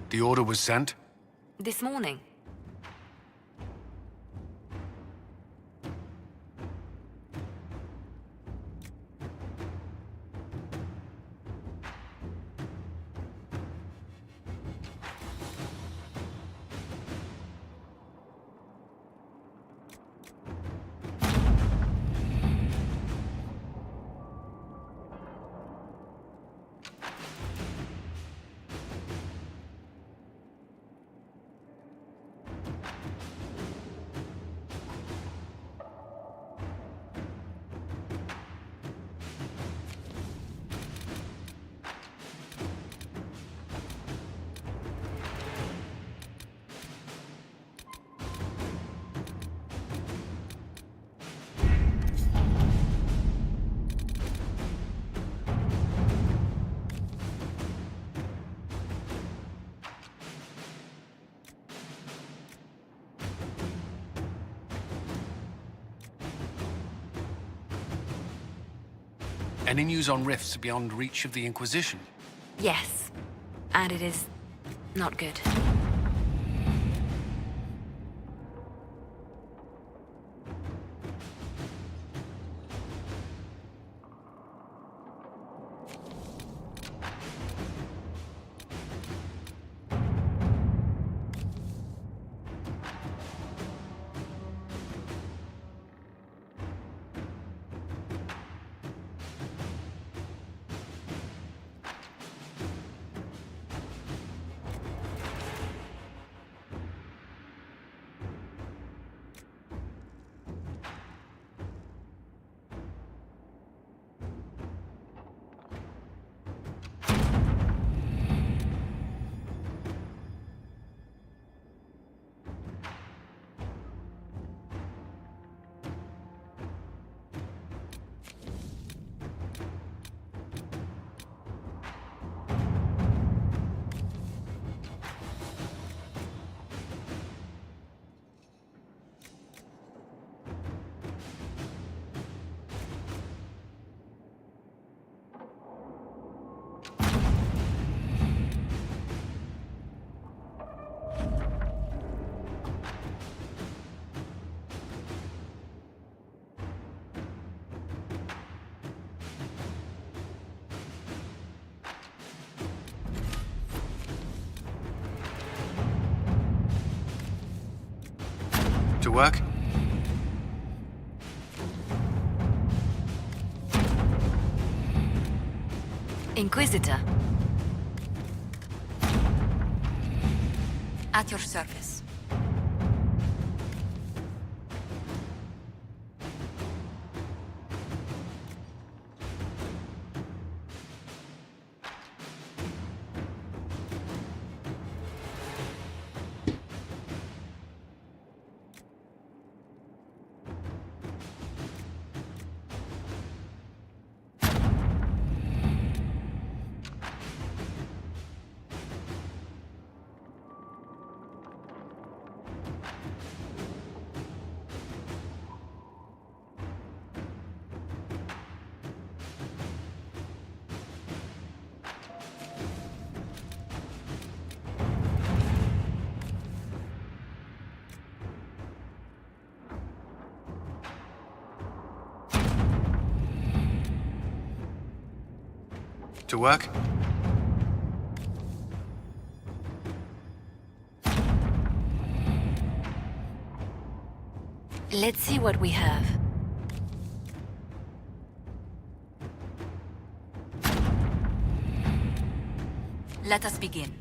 The order was sent? This morning. Any news on rifts beyond reach of the Inquisition? Yes. And it is not good. To work? Inquisitor. At your service. To work? Let's see what we have. Let us begin.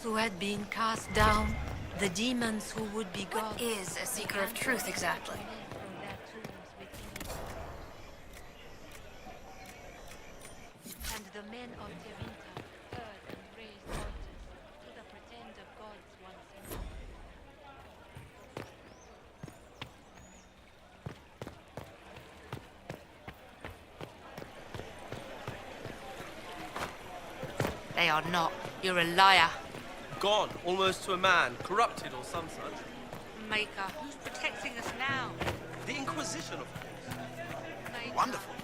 who had been cast down, the demons who would be What gods. is a seeker of truth exactly? And the men of Terinta heard and raised altars to the pretender gods once in. They are not. You're a liar. Gone, almost to a man, corrupted or some such. Maker, who's protecting us now? The Inquisition, of course. Maker. Wonderful.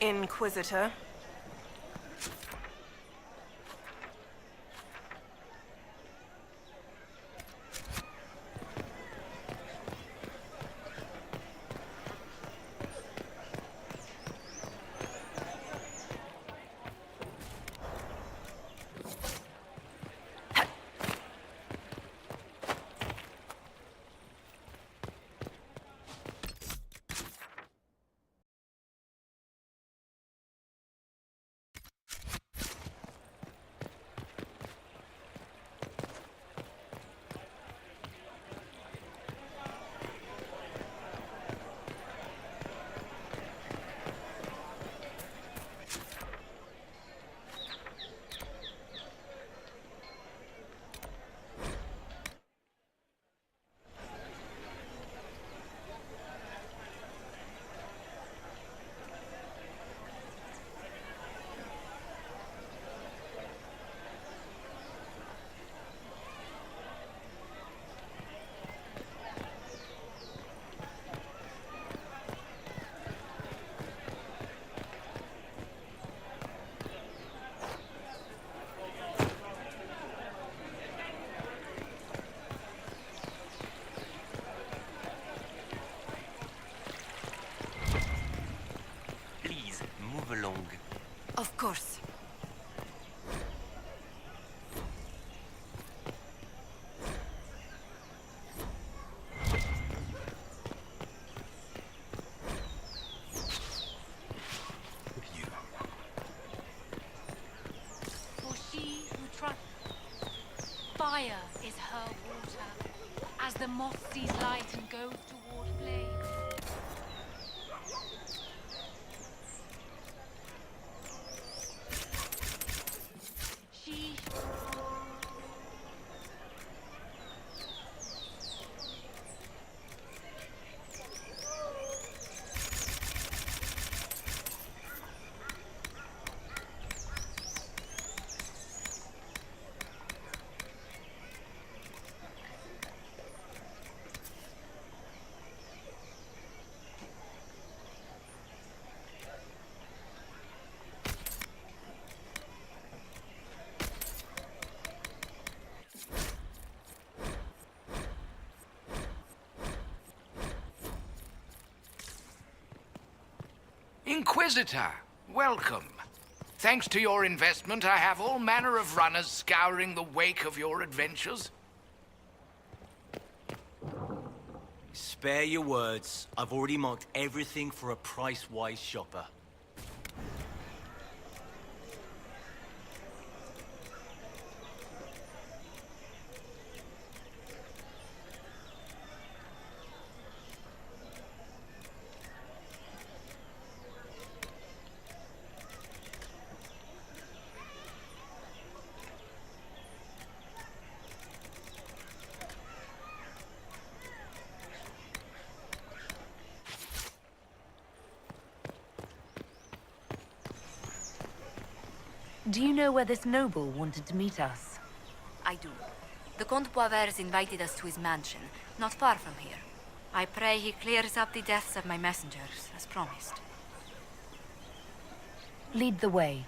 Inquisitor. Please, move along. Of course. You. For she who trusts, fire is her water, as the moth sees light and goes toward flame. She Inquisitor, welcome. Thanks to your investment, I have all manner of runners scouring the wake of your adventures. Spare your words. I've already marked everything for a price-wise shopper. Do you know where this noble wanted to meet us? I do. The Comte Boisvert invited us to his mansion, not far from here. I pray he clears up the deaths of my messengers, as promised. Lead the way.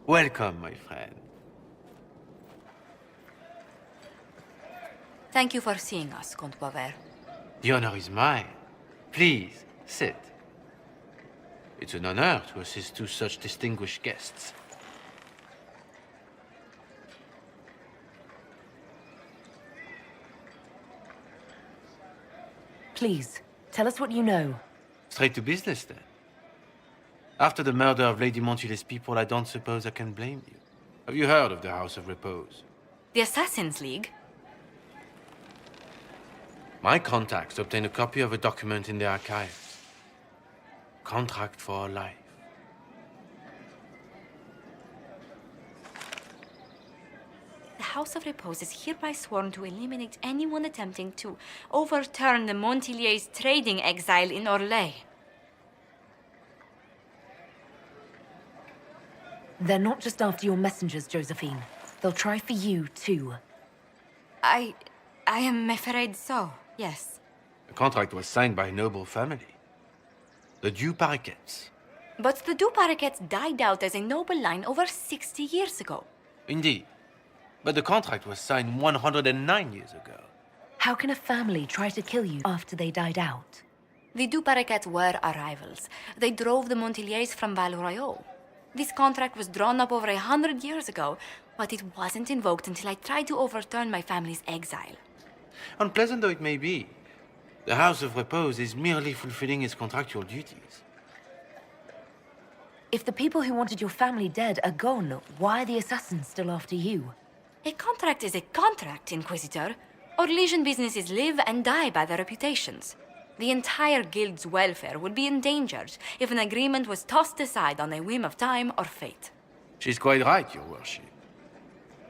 Welcome, my friend. Thank you for seeing us, Comte Boisvert. The honor is mine. Please, sit. It's an honor to assist two such distinguished guests. Please, tell us what you know. Straight to business, then. After the murder of Lady Montile's people, I don't suppose I can blame you. Have you heard of the House of Repose? The Assassin's League? My contacts obtained a copy of a document in the archives. Contract for a life. The House of Repose is hereby sworn to eliminate anyone attempting to overturn the Montiliers' trading exile in Orlais. They're not just after your messengers, Josephine. They'll try for you, too. I am afraid so, yes. The contract was signed by a noble family. The Du Paraquets. But the Du Paraquets died out as a noble line over 60 years ago. Indeed. But the contract was signed 109 years ago. How can a family try to kill you after they died out? The Du Paraquets were our rivals. They drove the Montiliers from Val Royaux. This contract was drawn up over 100 years ago, but it wasn't invoked until I tried to overturn my family's exile. Unpleasant though it may be, the House of Repose is merely fulfilling its contractual duties. If the people who wanted your family dead are gone, why are the assassins still after you? A contract is a contract, Inquisitor. Our Legion businesses live and die by their reputations. The entire guild's welfare would be endangered if an agreement was tossed aside on a whim of time or fate. She's quite right, Your Worship.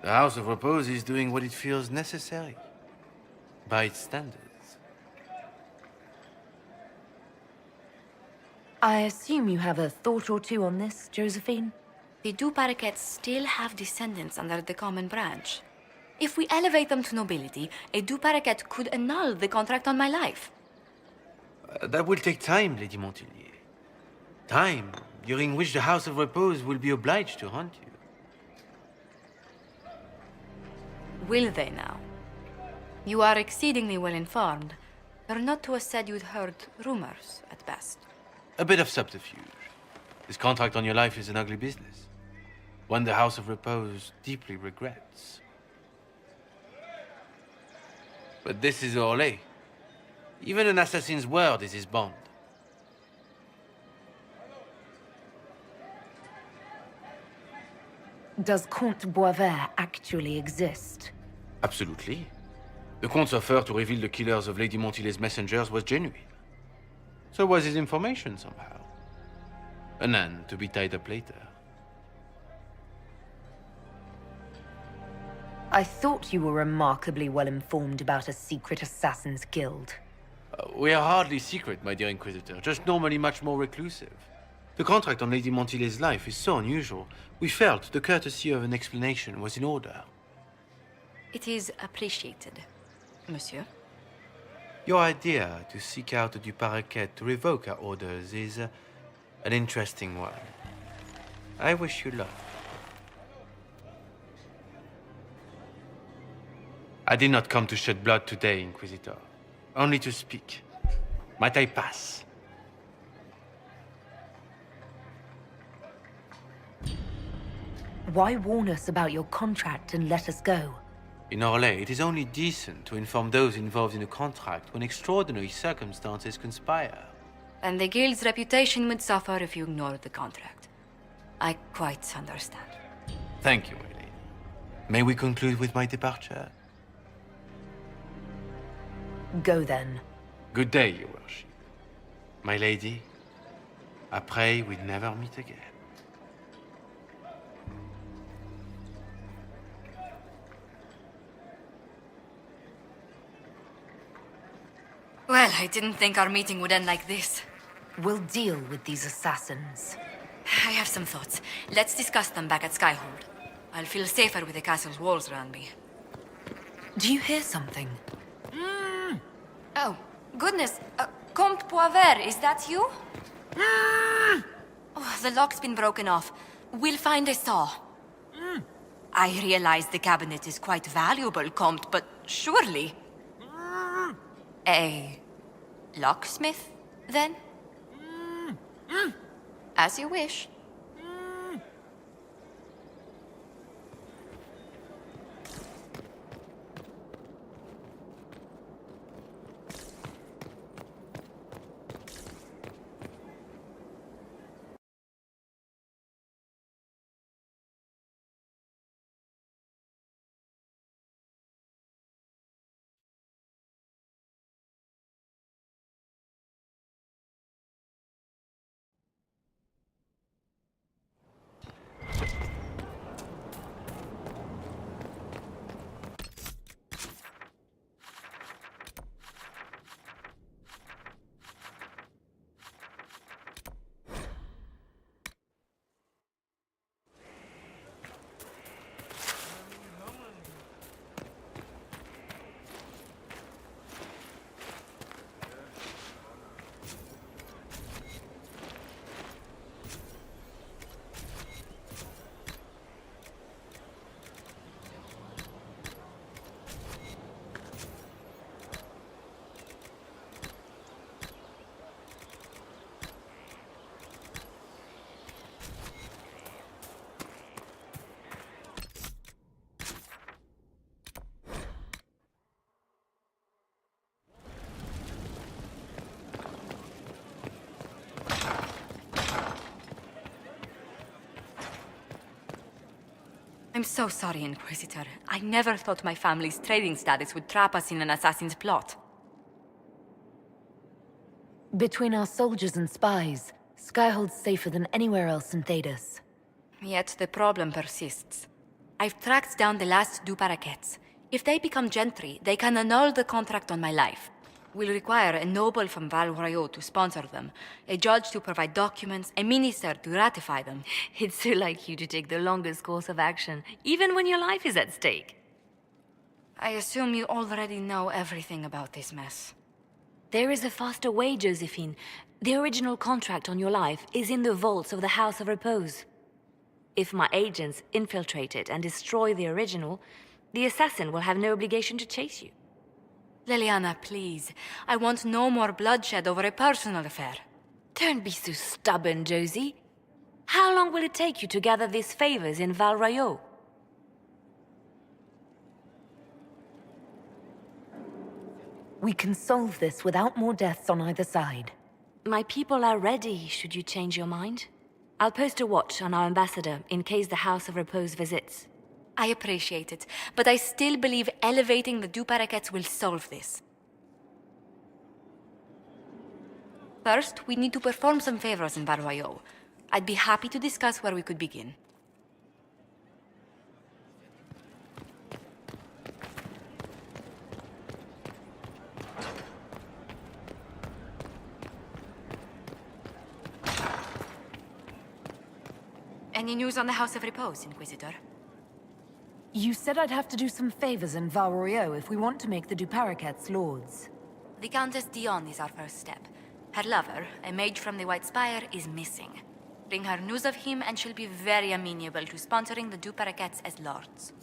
The House of Repose is doing what it feels necessary, by its standards. I assume you have a thought or two on this, Josephine? The Du Paraquets still have descendants under the common branch. If we elevate them to nobility, a Du Paraquet could annul the contract on my life. That will take time, Lady Montilier. Time during which the House of Repose will be obliged to hunt you. Will they now? You are exceedingly well informed. You're not to have said you'd heard rumors, at best. A bit of subterfuge. This contract on your life is an ugly business. One the House of Repose deeply regrets. But this is Orlais. Even an assassin's word is his bond. Does Comte Boisvert actually exist? Absolutely. The Comte's offer to reveal the killers of Lady Montile's messengers was genuine. So was his information somehow. An end to be tied up later. I thought you were remarkably well informed about a secret assassins guild. We are hardly secret, my dear Inquisitor, just normally much more reclusive. The contract on Lady Montile's life is so unusual, we felt the courtesy of an explanation was in order. It is appreciated, monsieur. Your idea to seek out the Du Paraquet to revoke our orders is an interesting one. I wish you luck. I did not come to shed blood today, Inquisitor. Only to speak. Might I pass? Why warn us about your contract and let us go? In Orlais, it is only decent to inform those involved in a contract when extraordinary circumstances conspire. And the guild's reputation would suffer if you ignored the contract. I quite understand. Thank you, my lady. May we conclude with my departure? Go then. Good day, Your Worship. My lady, I pray we never meet again. Well, I didn't think our meeting would end like this. We'll deal with these assassins. I have some thoughts. Let's discuss them back at Skyhold. I'll feel safer with the castle's walls around me. Do you hear something? Oh, goodness. Comte Boisvert, is that you? Oh, the lock's been broken off. We'll find a saw. I realize the cabinet is quite valuable, Comte, but surely... A locksmith, then? As you wish. I'm so sorry, Inquisitor. I never thought my family's trading status would trap us in an assassin's plot. Between our soldiers and spies, Skyhold's safer than anywhere else in Thedas. Yet the problem persists. I've tracked down the last two paraquets. If they become gentry, they can annul the contract on my life. We'll require a noble from Val Royeaux to sponsor them, a judge to provide documents, a minister to ratify them. It's so like you to take the longest course of action, even when your life is at stake. I assume you already know everything about this mess. There is a faster way, Josephine. The original contract on your life is in the vaults of the House of Repose. If my agents infiltrate it and destroy the original, the assassin will have no obligation to chase you. Leliana, please. I want no more bloodshed over a personal affair. Don't be so stubborn, Josie. How long will it take you to gather these favors in Val Royeaux? We can solve this without more deaths on either side. My people are ready, should you change your mind. I'll post a watch on our ambassador in case the House of Repose visits. I appreciate it, but I still believe elevating the two paraquets will solve this. First, we need to perform some favors in Val Royeaux. I'd be happy to discuss where we could begin. Any news on the House of Repose, Inquisitor? You said I'd have to do some favors in Val Royeaux if we want to make the Duparakets lords. The Countess Dion is our first step. Her lover, a mage from the White Spire, is missing. Bring her news of him and she'll be very amenable to sponsoring the Duparakets as lords.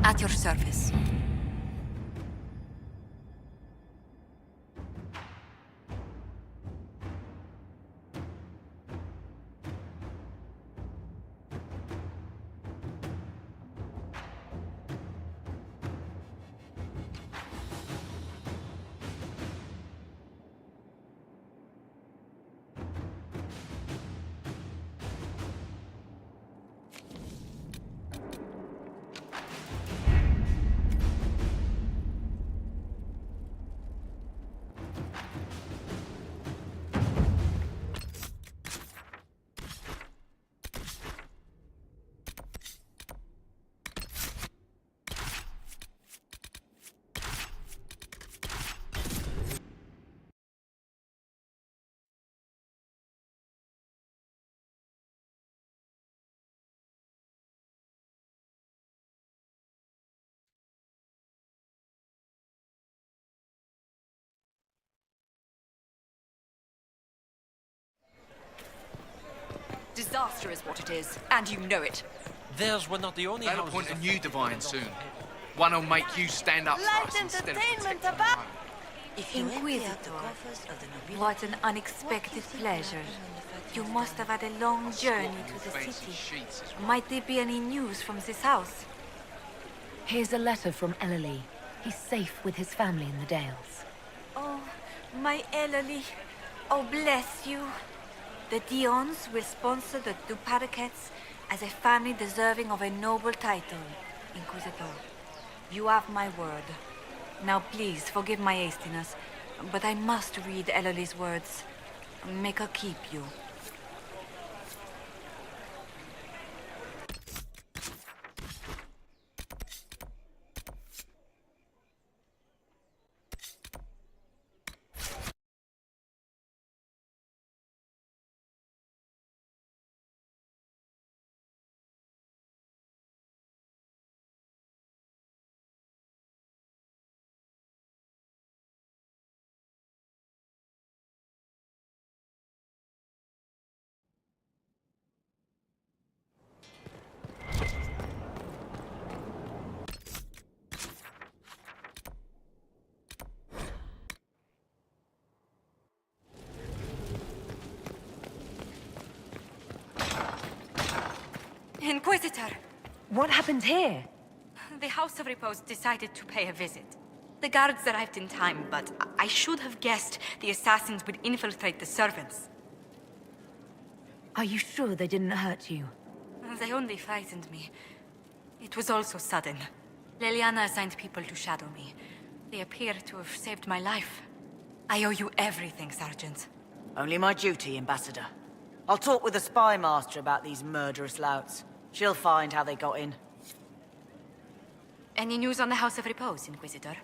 At your service. disaster is what it is, and you know it. Theirs were not the only They'll houses appoint a of- new divine soon. One who'll make you stand up for us instead of protecting our own. Inquisitor, what an unexpected pleasure. You must have had a long journey to the Fancy city. sheets is Might there be any news from this house? Here's a letter from Ellery. He's safe with his family in the Dales. Oh, my Ellery. Oh, bless you. The Dions will sponsor the Duparakets as a family deserving of a noble title, Inquisitor. You have my word. Now please, forgive my hastiness, but I must read Ellery's words. Make her keep you. Inquisitor! What happened here? The House of Repose decided to pay a visit. The guards arrived in time, but I should have guessed the assassins would infiltrate the servants. Are you sure they didn't hurt you? They only frightened me. It was all so sudden. Leliana assigned people to shadow me. They appear to have saved my life. I owe you everything, Sergeant. Only my duty, Ambassador. I'll talk with the spy master about these murderous louts. She'll find how they got in. Any news on the House of Repose, Inquisitor?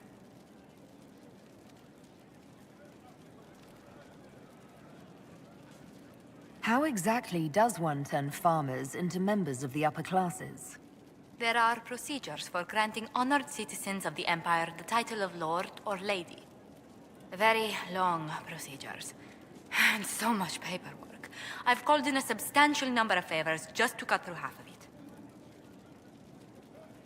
How exactly does one turn farmers into members of the upper classes? There are procedures for granting honored citizens of the Empire the title of Lord or Lady. Very long procedures. And so much paperwork. I've called in a substantial number of favors just to cut through half of it.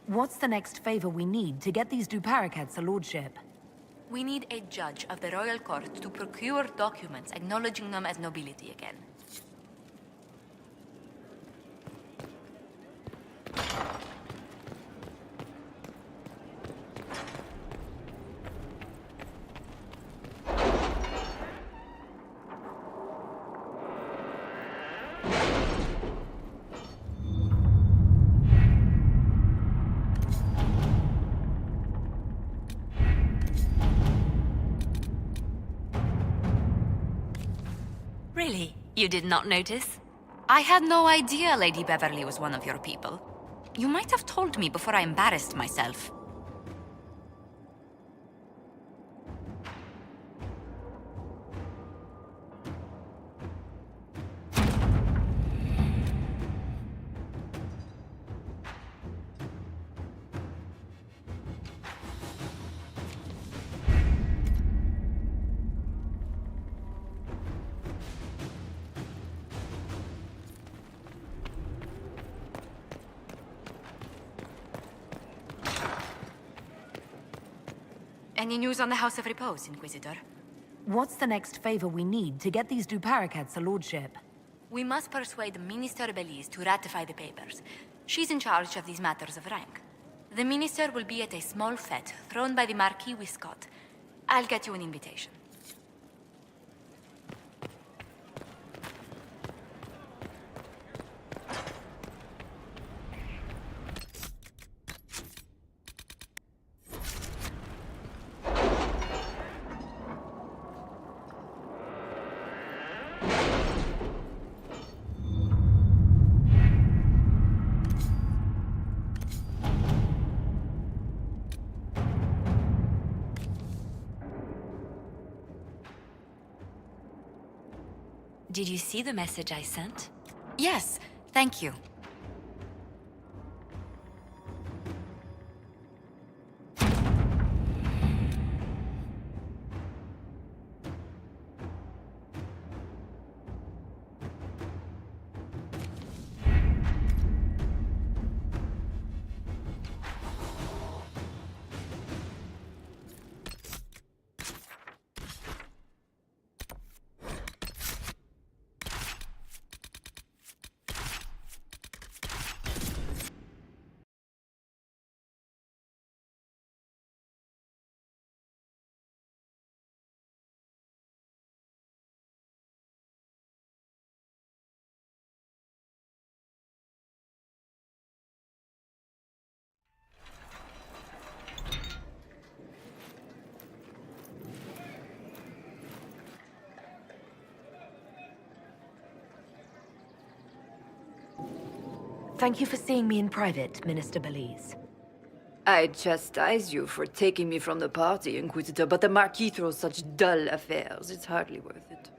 What's the next favor we need to get these Duparakets a lordship? We need a judge of the royal court to procure documents acknowledging them as nobility again. Really? You did not notice? I had no idea Lady Beverly was one of your people. You might have told me before I embarrassed myself. Any news on the House of Repose, Inquisitor? What's the next favor we need to get these Duparakets a lordship? We must persuade Minister Belize to ratify the papers. She's in charge of these matters of rank. The minister will be at a small fete thrown by the Marquis Wiscott. I'll get you an invitation. Did you see the message I sent? Yes, thank you. Thank you for seeing me in private, Minister Belize. I chastise you for taking me from the party, Inquisitor, but the Marquis throws such dull affairs. It's hardly worth it.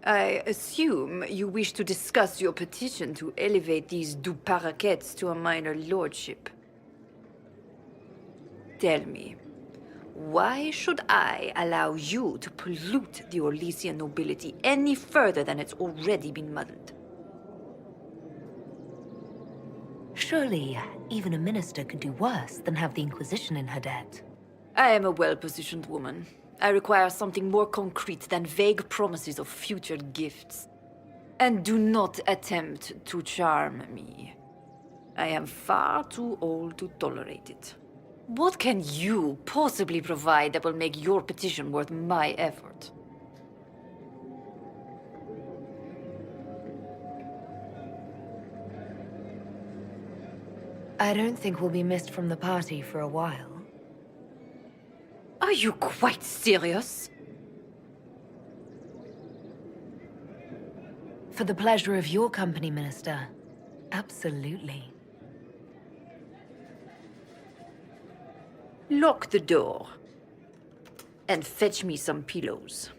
I assume you wish to discuss your petition to elevate these du Paraquets to a minor lordship. Tell me, why should I allow you to pollute the Orlesian nobility any further than it's already been muddled? Surely, even a minister could do worse than have the Inquisition in her debt. I am a well-positioned woman. I require something more concrete than vague promises of future gifts. And do not attempt to charm me. I am far too old to tolerate it. What can you possibly provide that will make your petition worth my effort? I don't think we'll be missed from the party for a while. Are you quite serious? For the pleasure of your company, Minister. Absolutely. Lock the door. And fetch me some pillows.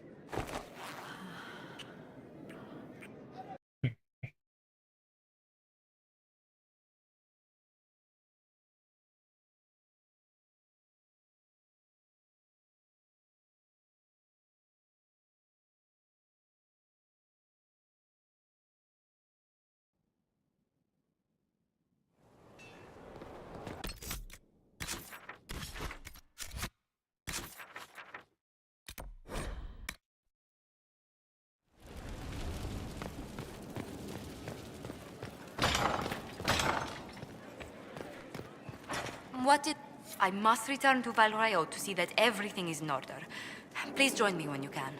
What did... I must return to Valrayo to see that everything is in order. Please join me when you can.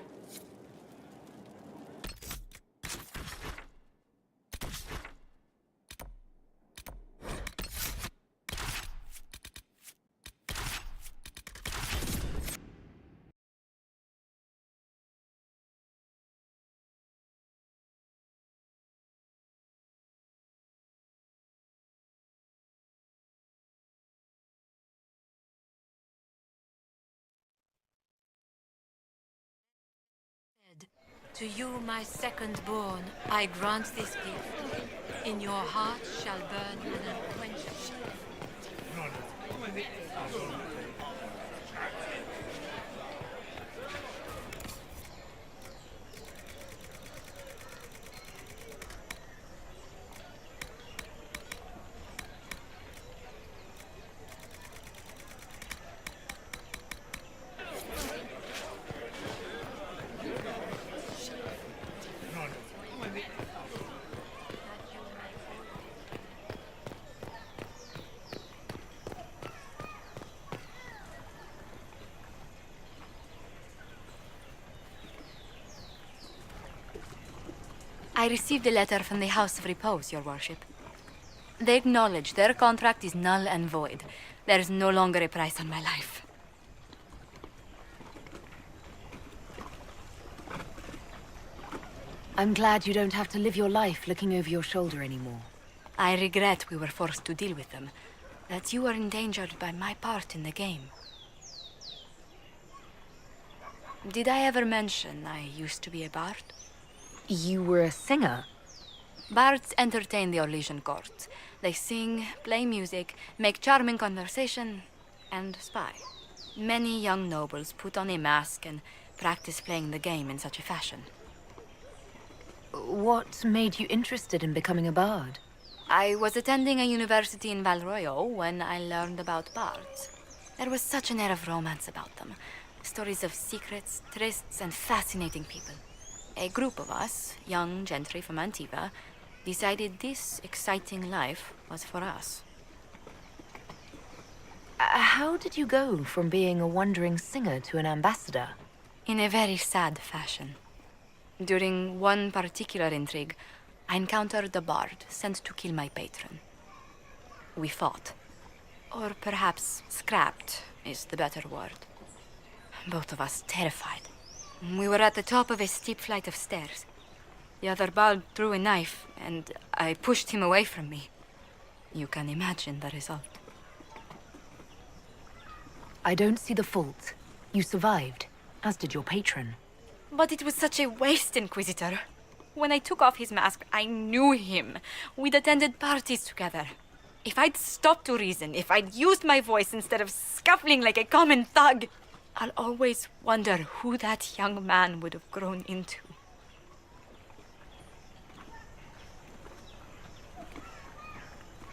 To you, my second-born, I grant this gift. In your heart shall burn an unquenchable. I received a letter from the House of Repose, Your Worship. They acknowledge their contract is null and void. There is no longer a price on my life. I'm glad you don't have to live your life looking over your shoulder anymore. I regret we were forced to deal with them, that you were endangered by my part in the game. Did I ever mention I used to be a bard? You were a singer? Bards entertain the Orlesian court. They sing, play music, make charming conversation, and spy. Many young nobles put on a mask and practice playing the game in such a fashion. What made you interested in becoming a bard? I was attending a university in Valroyo when I learned about bards. There was such an air of romance about them. Stories of secrets, trysts, and fascinating people. A group of us, young gentry from Antiva, decided this exciting life was for us. How did you go from being a wandering singer to an ambassador? In a very sad fashion. During one particular intrigue, I encountered a bard sent to kill my patron. We fought. Or perhaps scrapped is the better word. Both of us terrified. We were at the top of a steep flight of stairs. The other bard drew a knife, and I pushed him away from me. You can imagine the result. I don't see the fault. You survived, as did your patron. But it was such a waste, Inquisitor. When I took off his mask, I knew him. We'd attended parties together. If I'd stopped to reason, if I'd used my voice instead of scuffling like a common thug, I'll always wonder who that young man would have grown into.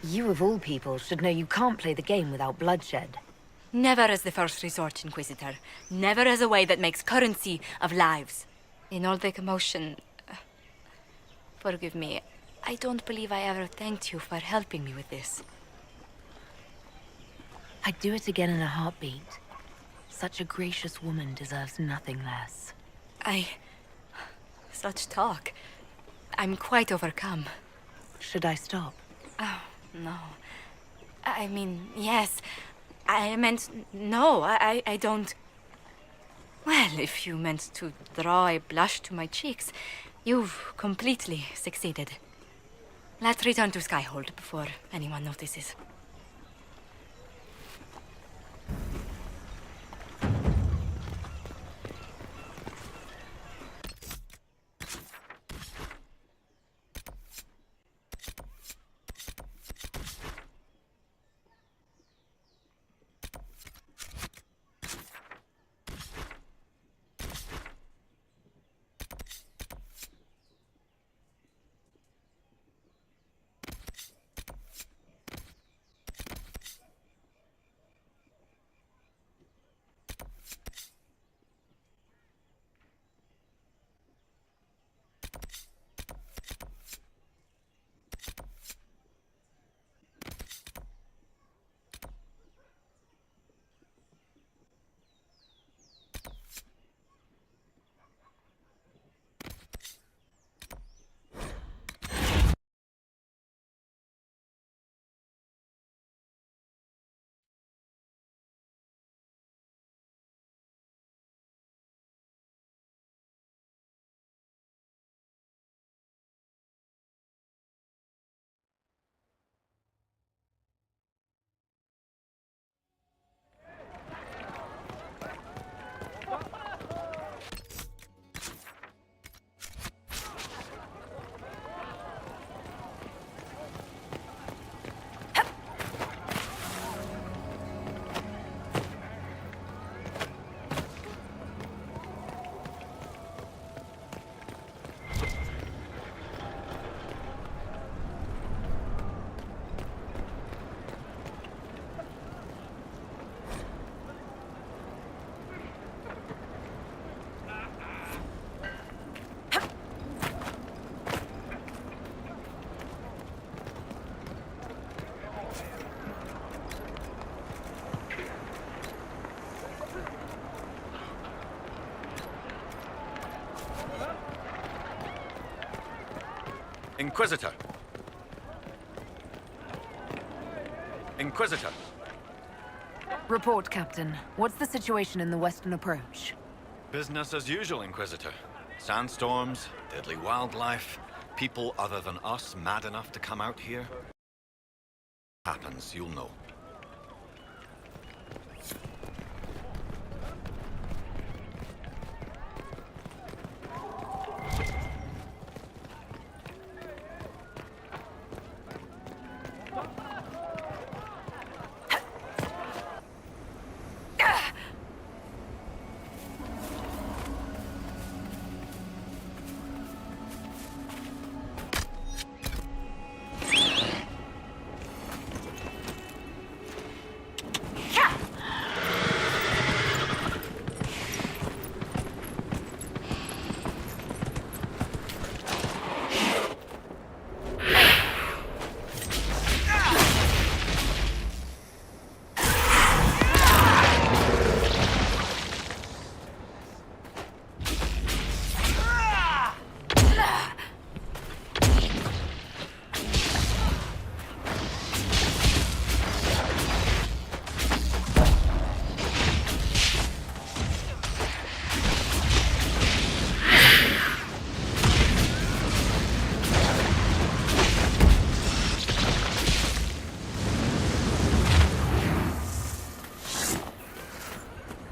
You of all people should know you can't play the game without bloodshed. Never as the first resort, Inquisitor. Never as a way that makes currency of lives. In all the commotion... forgive me, I don't believe I ever thanked you for helping me with this. I'd do it again in a heartbeat. Such a gracious woman deserves nothing less. Such talk. I'm quite overcome. Should I stop? Oh, no. I mean, yes. I meant no, I don't... Well, if you meant to draw a blush to my cheeks, you've completely succeeded. Let's return to Skyhold before anyone notices. Inquisitor. Inquisitor. Report, Captain. What's the situation in the western approach? Business as usual, Inquisitor. Sandstorms, deadly wildlife, people other than us mad enough to come out here. Happens, you'll know.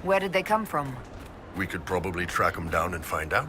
Where did they come from? We could probably track them down and find out.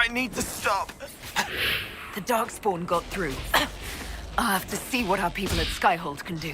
I need to stop. The Darkspawn got through. I'll have to see what our people at Skyhold can do.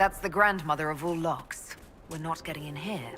That's the grandmother of all locks. We're not getting in here.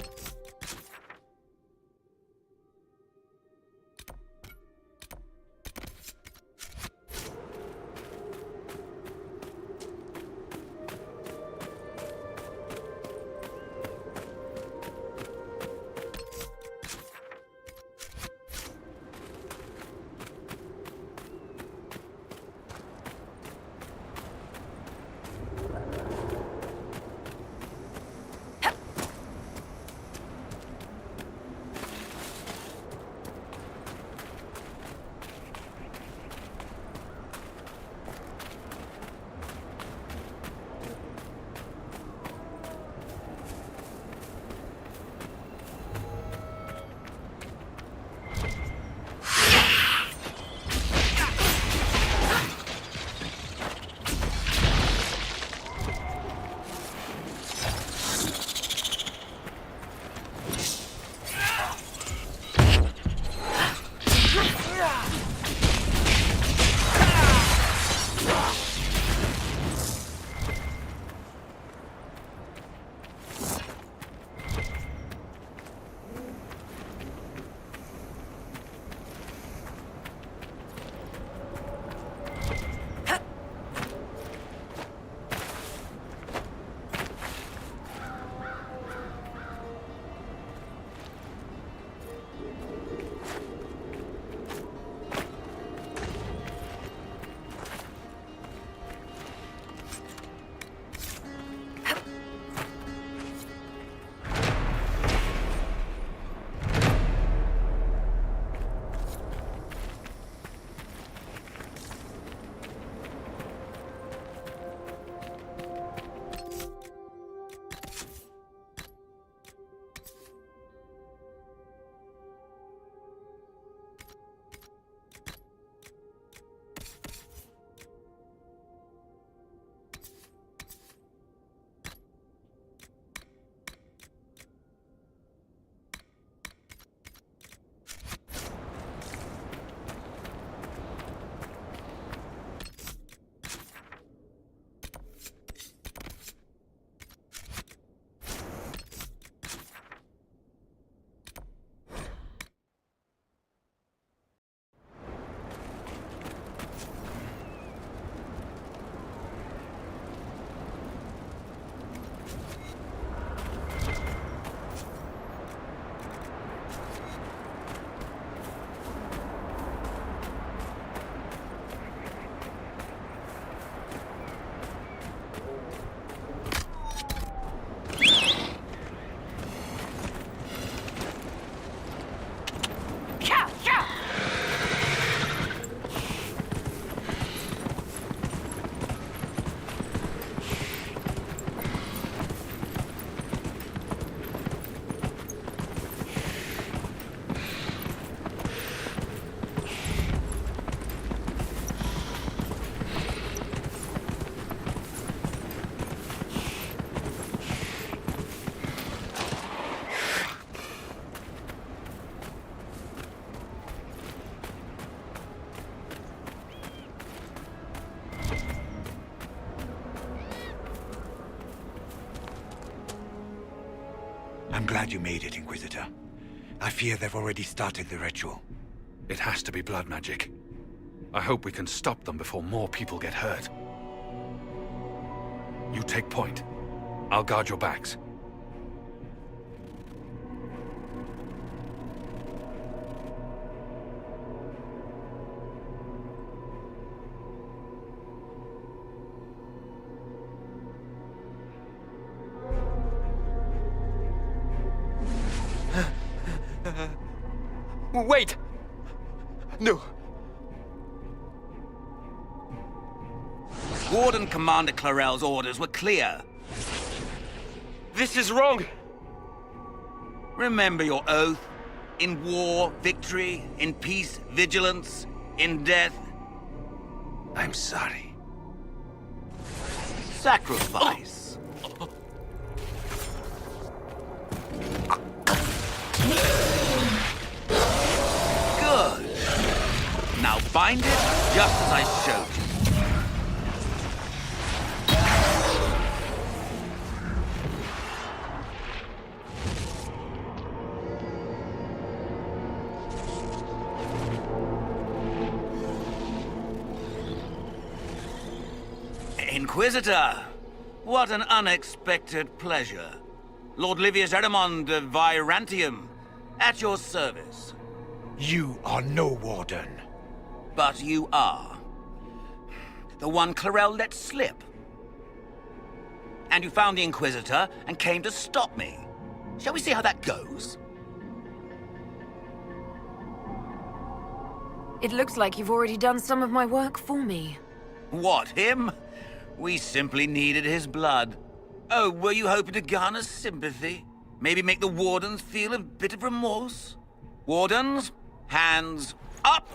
I'm glad you made it, Inquisitor. I fear they've already started the ritual. It has to be blood magic. I hope we can stop them before more people get hurt. You take point. I'll guard your backs. Wait! No. Warden Commander Clarel's orders were clear. This is wrong! Remember your oath. In war, victory. In peace, vigilance. In death... I'm sorry. Sacrifice. Good. Now bind it just as I showed you. Inquisitor! What an unexpected pleasure. Lord Livius Erimond of Virantium, at your service. You are no warden. But you are. The one Clarel let slip. And you found the Inquisitor and came to stop me. Shall we see how that goes? It looks like you've already done some of my work for me. What, him? We simply needed his blood. Oh, were you hoping to garner sympathy? Maybe make the Wardens feel a bit of remorse? Wardens, hands up!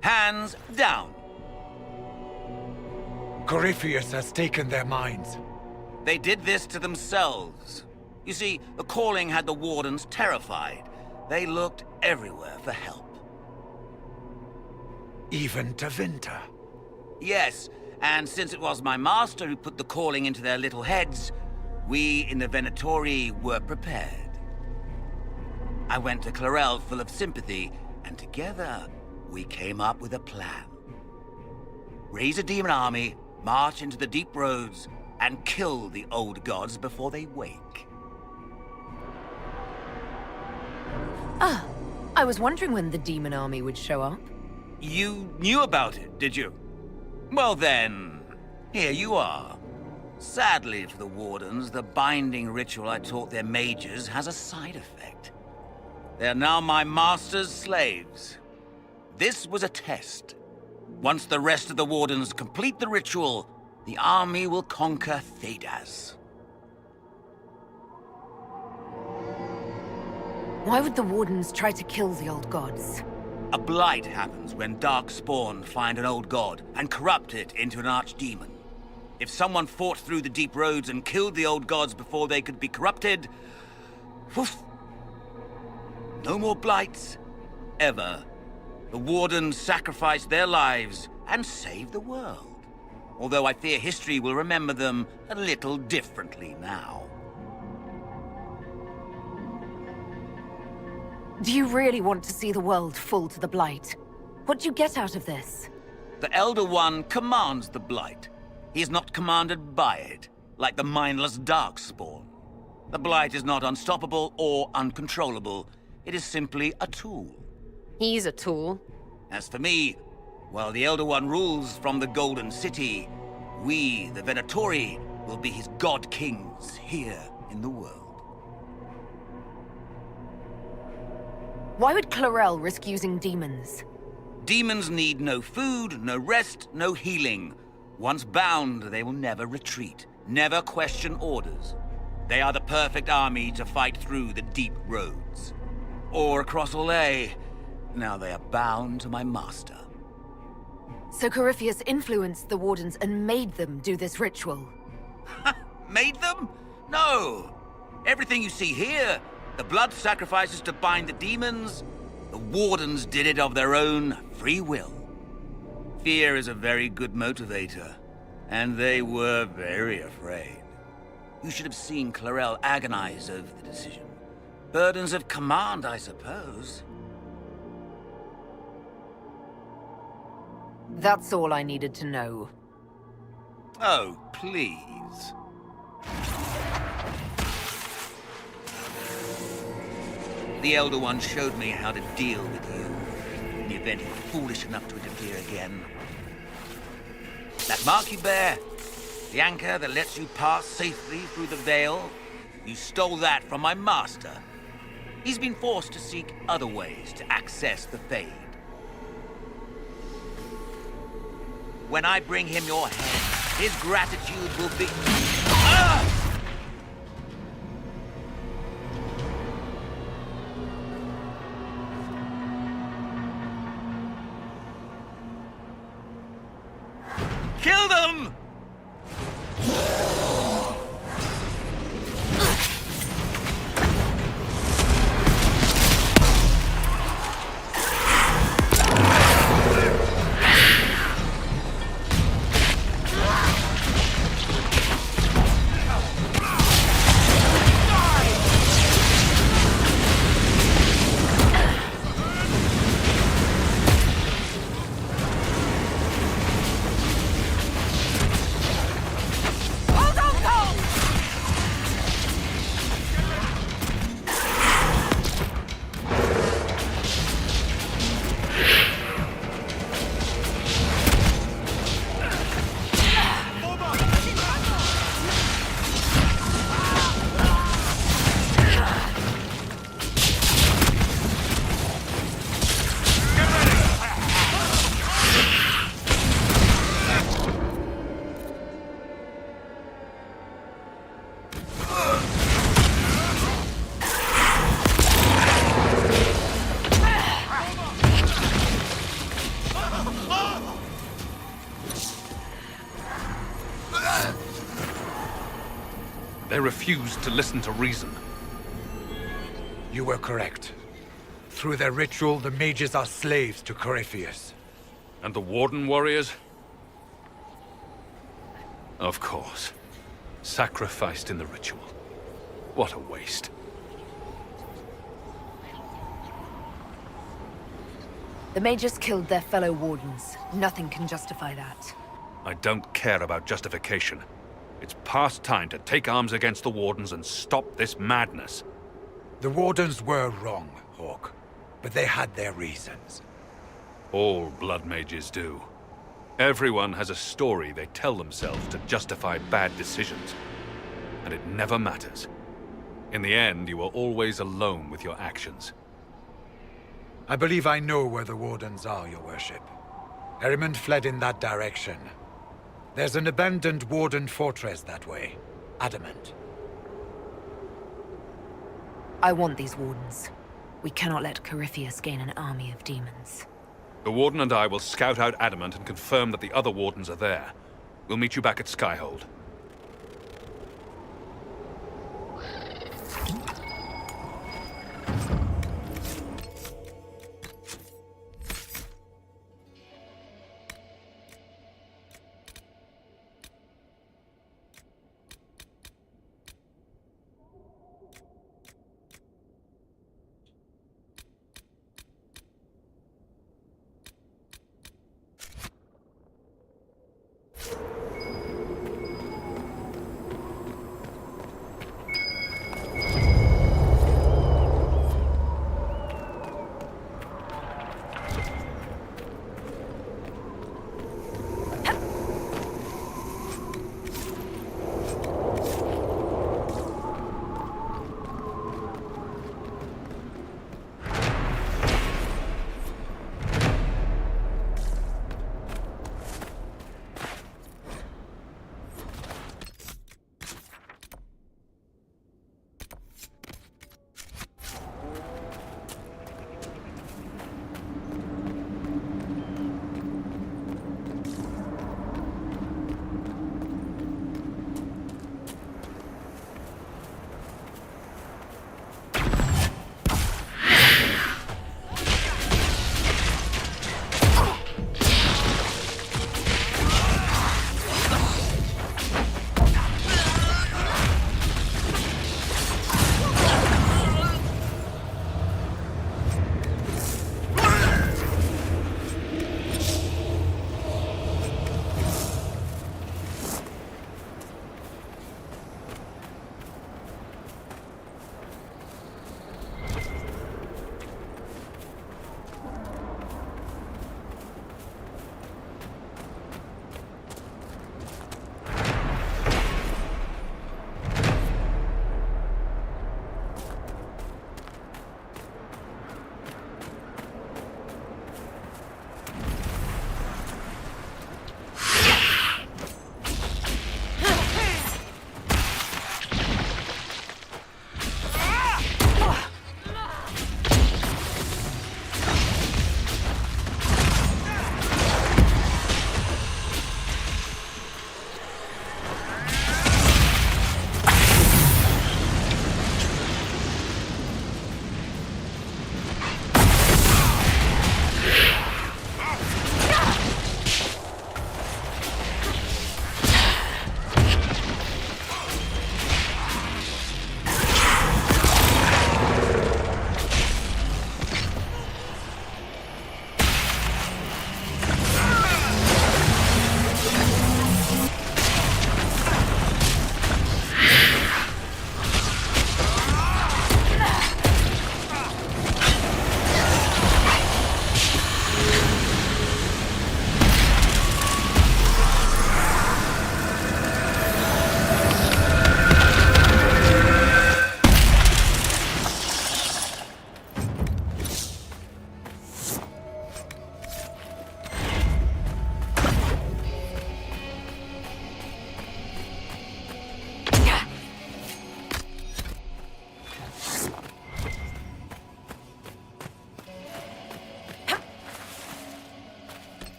Hands down! Corypheus has taken their minds. They did this to themselves. You see, the calling had the Wardens terrified. They looked everywhere for help. Even to Vinter. Yes, and since it was my master who put the calling into their little heads, we in the Venatori were prepared. I went to Clarel full of sympathy, and together we came up with a plan. Raise a demon army, march into the deep roads, and kill the old gods before they wake. Ah, I was wondering when the demon army would show up. You knew about it, did you? Well then, here you are. Sadly for the Wardens, the binding ritual I taught their mages has a side effect. They are now my master's slaves. This was a test. Once the rest of the Wardens complete the ritual, the army will conquer Thedas. Why would the Wardens try to kill the old gods? A blight happens when Darkspawn find an old god and corrupt it into an archdemon. If someone fought through the deep roads and killed the old gods before they could be corrupted, woof, no more blights, ever. The Wardens sacrificed their lives and saved the world. Although I fear history will remember them a little differently now. Do you really want to see the world fall to the Blight? What do you get out of this? The Elder One commands the Blight. He is not commanded by it, like the mindless Darkspawn. The Blight is not unstoppable or uncontrollable. It is simply a tool. He's a tool. As for me, while the Elder One rules from the Golden City, we, the Venatori, will be his god kings here in the world. Why would Clarel risk using demons? Demons need no food, no rest, no healing. Once bound, they will never retreat, never question orders. They are the perfect army to fight through the deep roads. Or across Olay. Now they are bound to my master. So Corypheus influenced the Wardens and made them do this ritual? Made them? No! Everything you see here, the blood sacrifices to bind the demons, the Wardens did it of their own free will. Fear is a very good motivator, and they were very afraid. You should have seen Clarel agonize over the decision. Burdens of command, I suppose. That's all I needed to know. Oh, please. The Elder One showed me how to deal with you, in the event you were foolish enough to interfere again. That mark you bear, the anchor that lets you pass safely through the veil, you stole that from my master. He's been forced to seek other ways to access the Fade. When I bring him your head, his gratitude will be... Ah! Kill them! refused to listen to reason. You were correct. Through their ritual, the mages are slaves to Corypheus. And the Warden warriors? Of course. Sacrificed in the ritual. What a waste. The mages killed their fellow wardens. Nothing can justify that. I don't care about justification. It's past time to take arms against the Wardens and stop this madness. The Wardens were wrong, Hawk. But they had their reasons. All blood mages do. Everyone has a story they tell themselves to justify bad decisions. And it never matters. In the end, you are always alone with your actions. I believe I know where the Wardens are, Your Worship. Erimond fled in that direction. There's an abandoned Warden fortress that way. Adamant. I want these Wardens. We cannot let Corypheus gain an army of demons. The Warden and I will scout out Adamant and confirm that the other Wardens are there. We'll meet you back at Skyhold.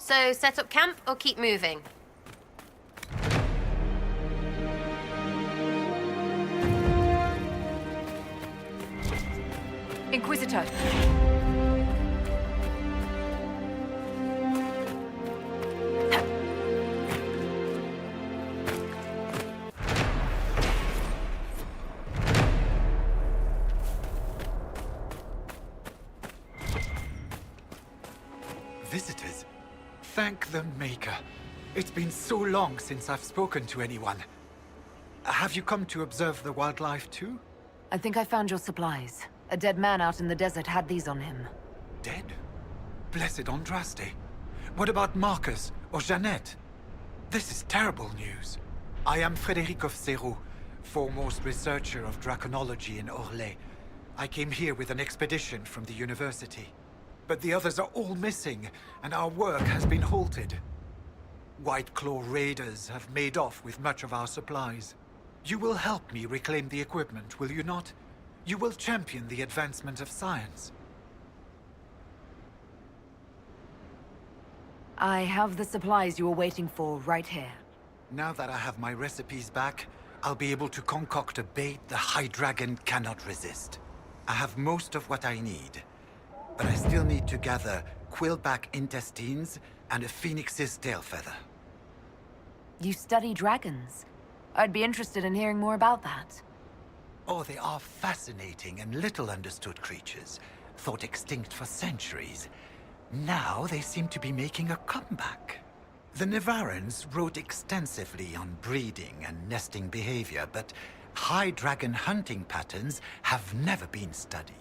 So set up camp or keep moving? Inquisitor. Visitors? Thank the Maker. It's been so long since I've spoken to anyone. Have you come to observe the wildlife too? I think I found your supplies. A dead man out in the desert had these on him. Dead? Blessed Andraste. What about Marcus or Jeannette? This is terrible news. I am Frédéric of Serrault, foremost researcher of draconology in Orlais. I came here with an expedition from the university. But the others are all missing, and our work has been halted. White Claw raiders have made off with much of our supplies. You will help me reclaim the equipment, will you not? You will champion the advancement of science. I have the supplies you were waiting for right here. Now that I have my recipes back, I'll be able to concoct a bait the High Dragon cannot resist. I have most of what I need, but I still need to gather quillback intestines and a phoenix's tail feather. You study dragons? I'd be interested in hearing more about that. Oh, they are fascinating and little understood creatures, thought extinct for centuries. Now they seem to be making a comeback. The Nevarrans wrote extensively on breeding and nesting behavior, but high dragon hunting patterns have never been studied.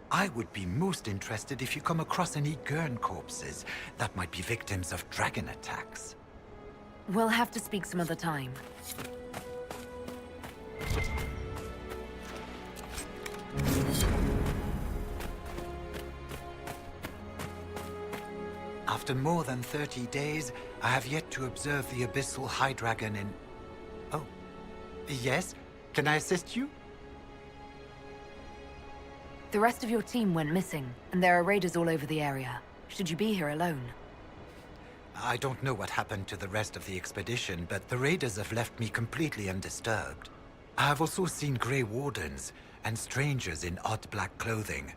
I would be most interested if you come across any Gurn corpses that might be victims of dragon attacks. We'll have to speak some other time. After more than 30 days, I have yet to observe the abyssal high dragon in... Oh. Yes? Can I assist you? The rest of your team went missing, and there are raiders all over the area. Should you be here alone? I don't know what happened to the rest of the expedition, but the raiders have left me completely undisturbed. I have also seen Grey Wardens and strangers in odd black clothing,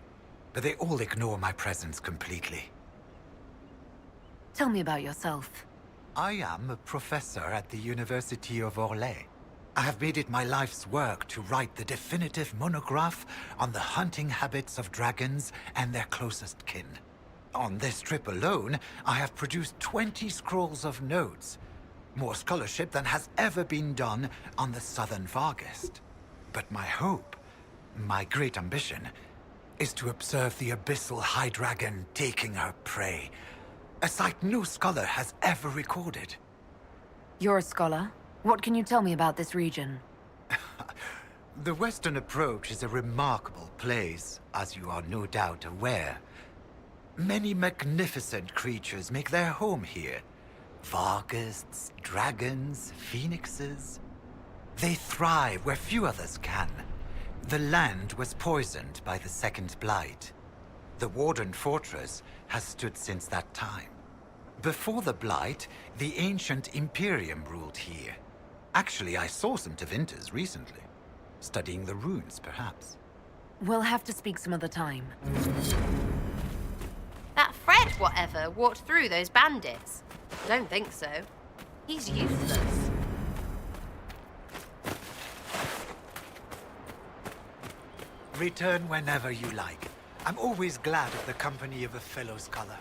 but they all ignore my presence completely. Tell me about yourself. I am a professor at the University of Orlais. I have made it my life's work to write the definitive monograph on the hunting habits of dragons and their closest kin. On this trip alone, I have produced 20 scrolls of notes. More scholarship than has ever been done on the Southern Vargest. But my hope, my great ambition, is to observe the abyssal high dragon taking her prey. A sight no scholar has ever recorded. You're a scholar. What can you tell me about this region? The Western Approach is a remarkable place, as you are no doubt aware. Many magnificent creatures make their home here. Vargests, dragons, phoenixes. They thrive where few others can. The land was poisoned by the Second Blight. The Warden Fortress has stood since that time. Before the Blight, the ancient Imperium ruled here. Actually, I saw some Tevinters recently. Studying the runes, perhaps. We'll have to speak some other time. That Fred whatever walked through those bandits? Don't think so. He's useless. Return whenever you like. I'm always glad of the company of a fellow scholar.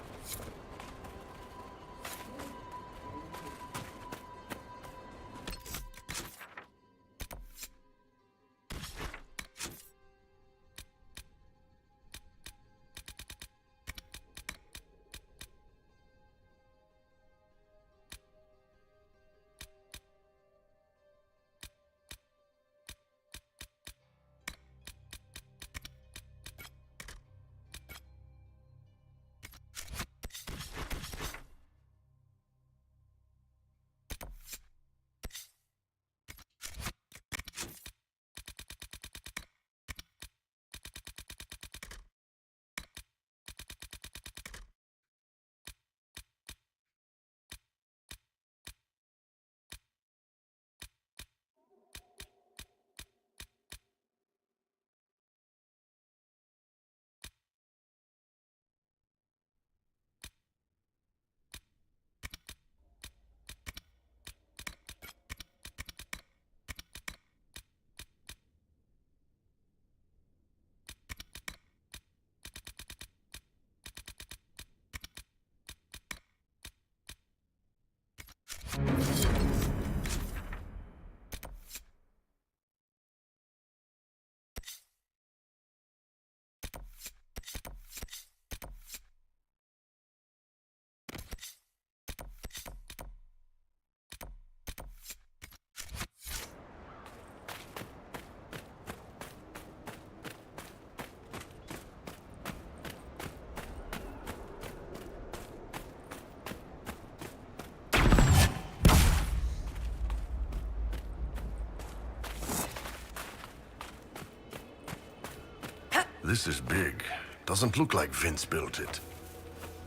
This is big. Doesn't look like Vince built it.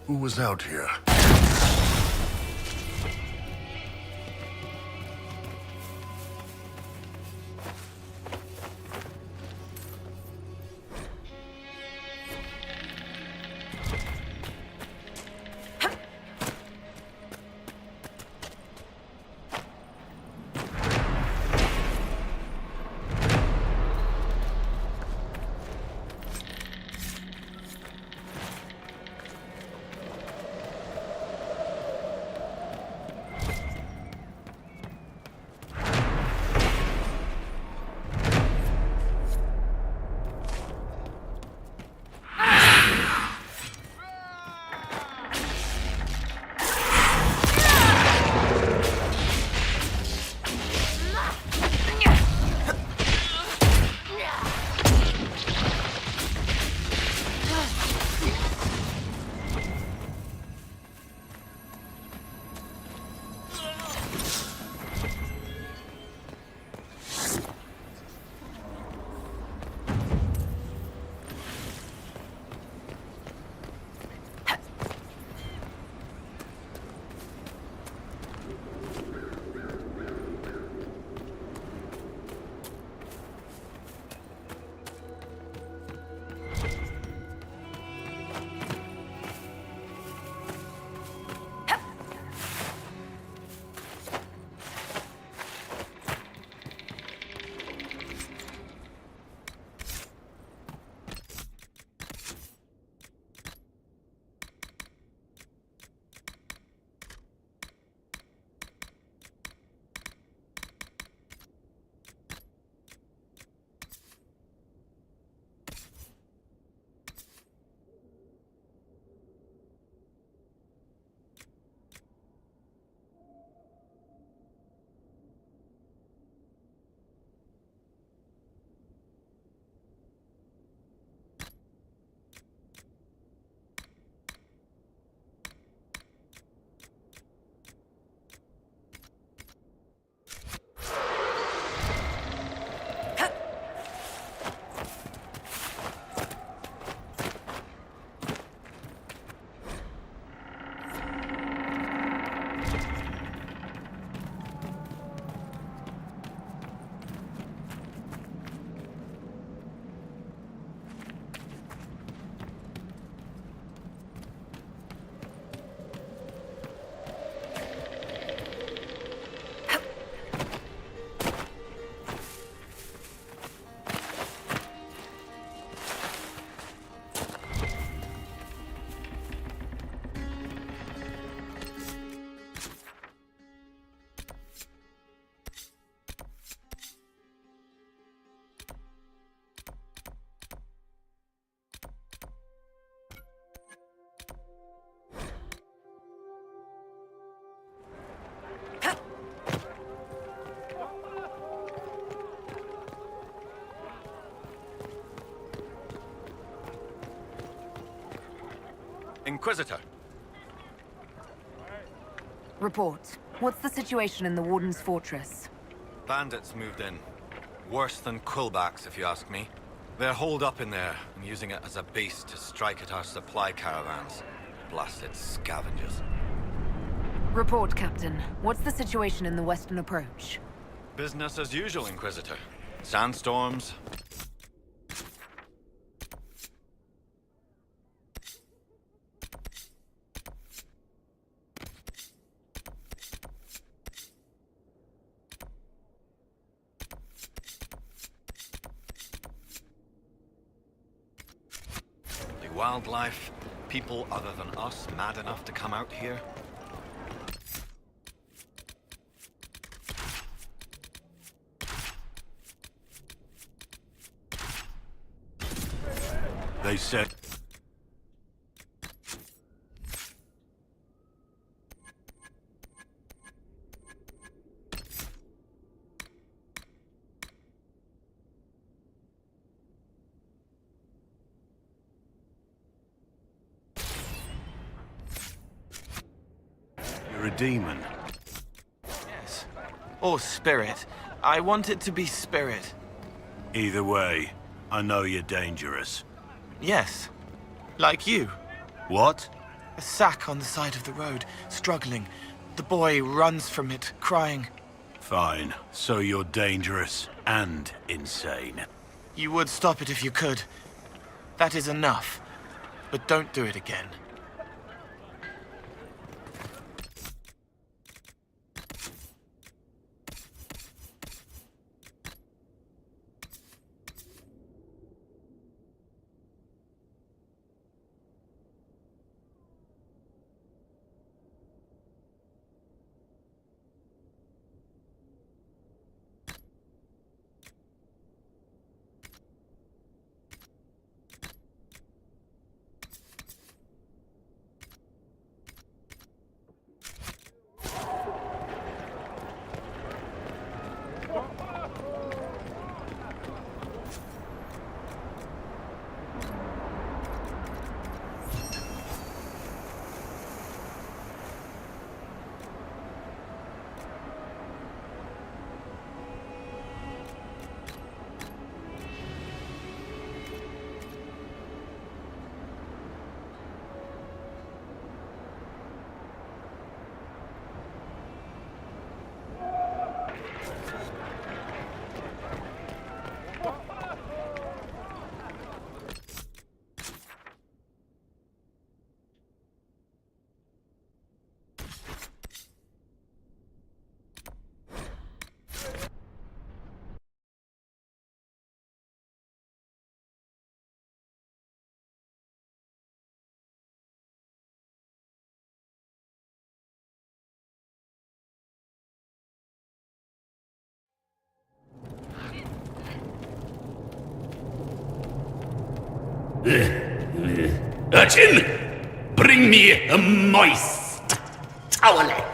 Who was out here? Inquisitor. Report. What's the situation in the Warden's fortress? Bandits moved in. Worse than quillbacks, if you ask me. They're holed up in there and using it as a base to strike at our supply caravans. Blasted scavengers. Report, Captain. What's the situation in the Western Approach? Business as usual, Inquisitor. Sandstorms. Wildlife, people other than us mad enough to come out here. They said... You're a demon. Yes. Or spirit. I want it to be spirit. Either way, I know you're dangerous. Yes. Like you. What? A sack on the side of the road, struggling. The boy runs from it, crying. Fine. So you're dangerous and insane. You would stop it if you could. That is enough. But don't do it again. Urchin, bring me a moist towelette.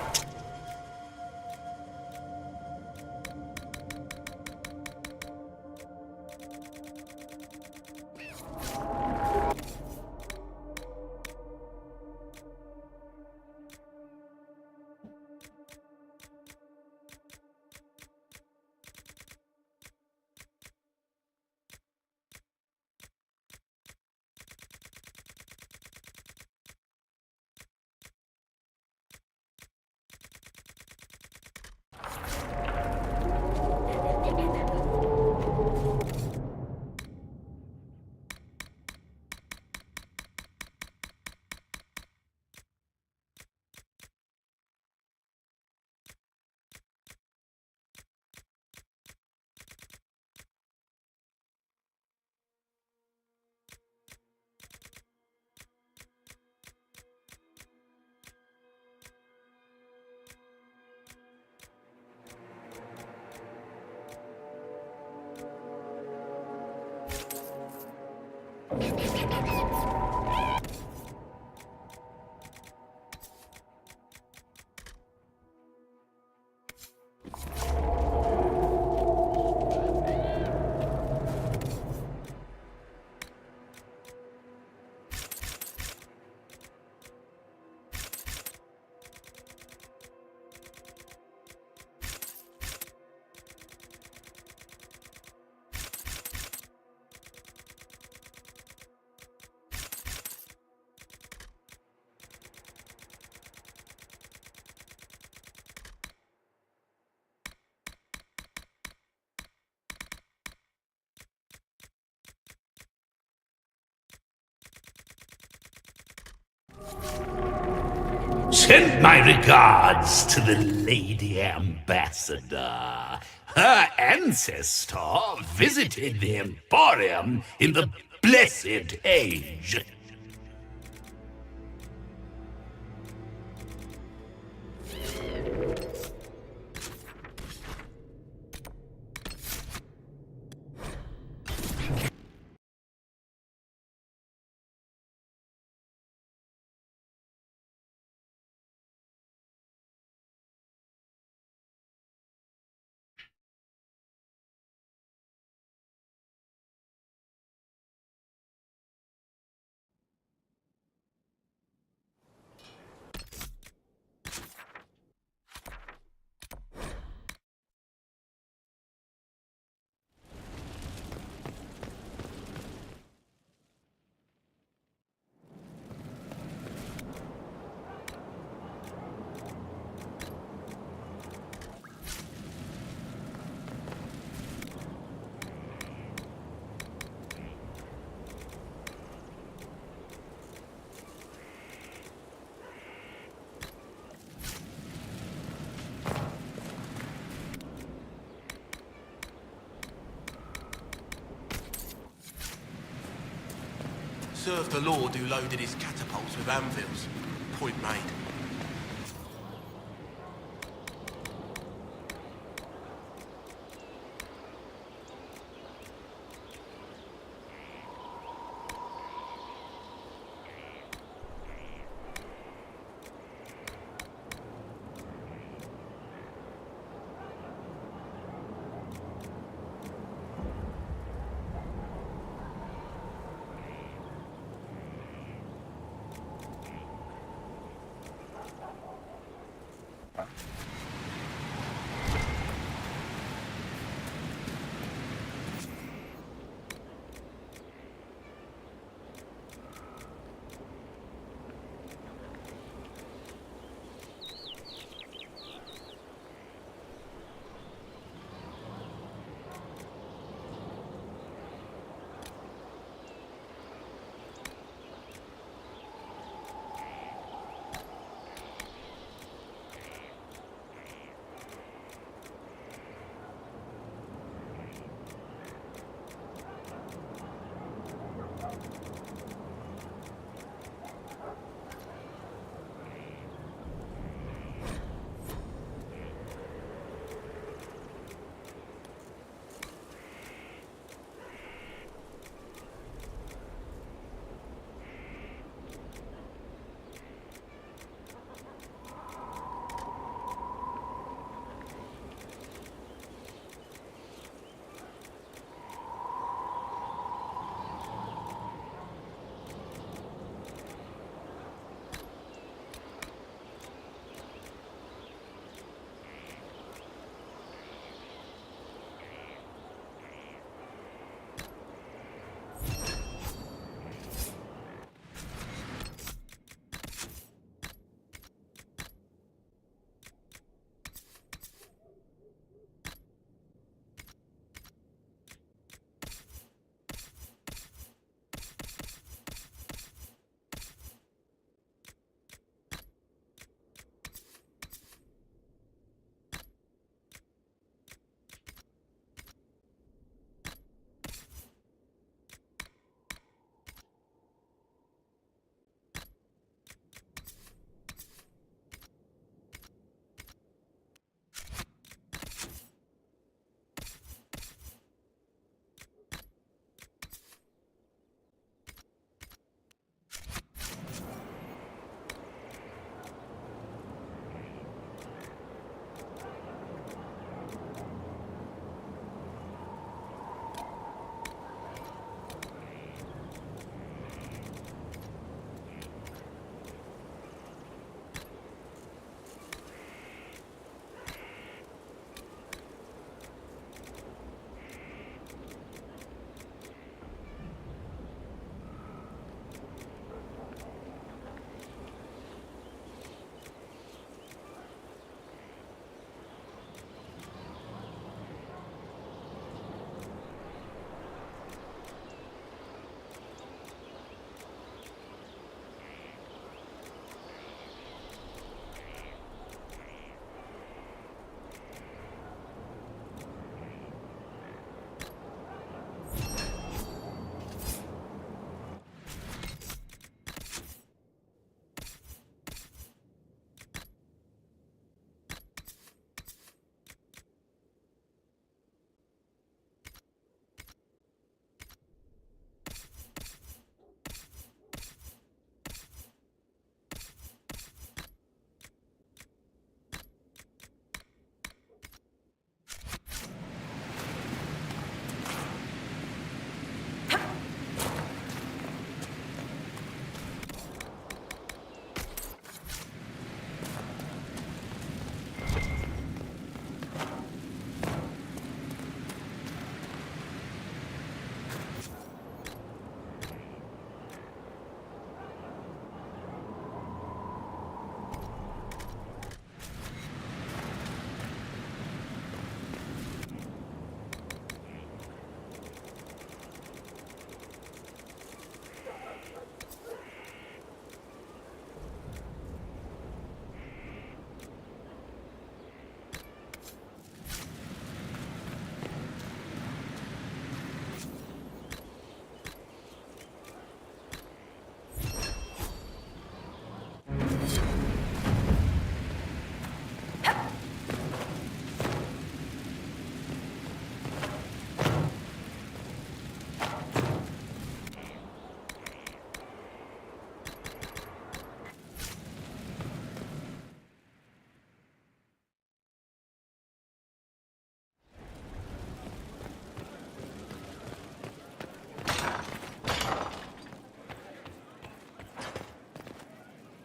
Send my regards to the Lady Ambassador. Her ancestor visited the Emporium in the Blessed Age. served the lord who loaded his catapults with anvils. Point made.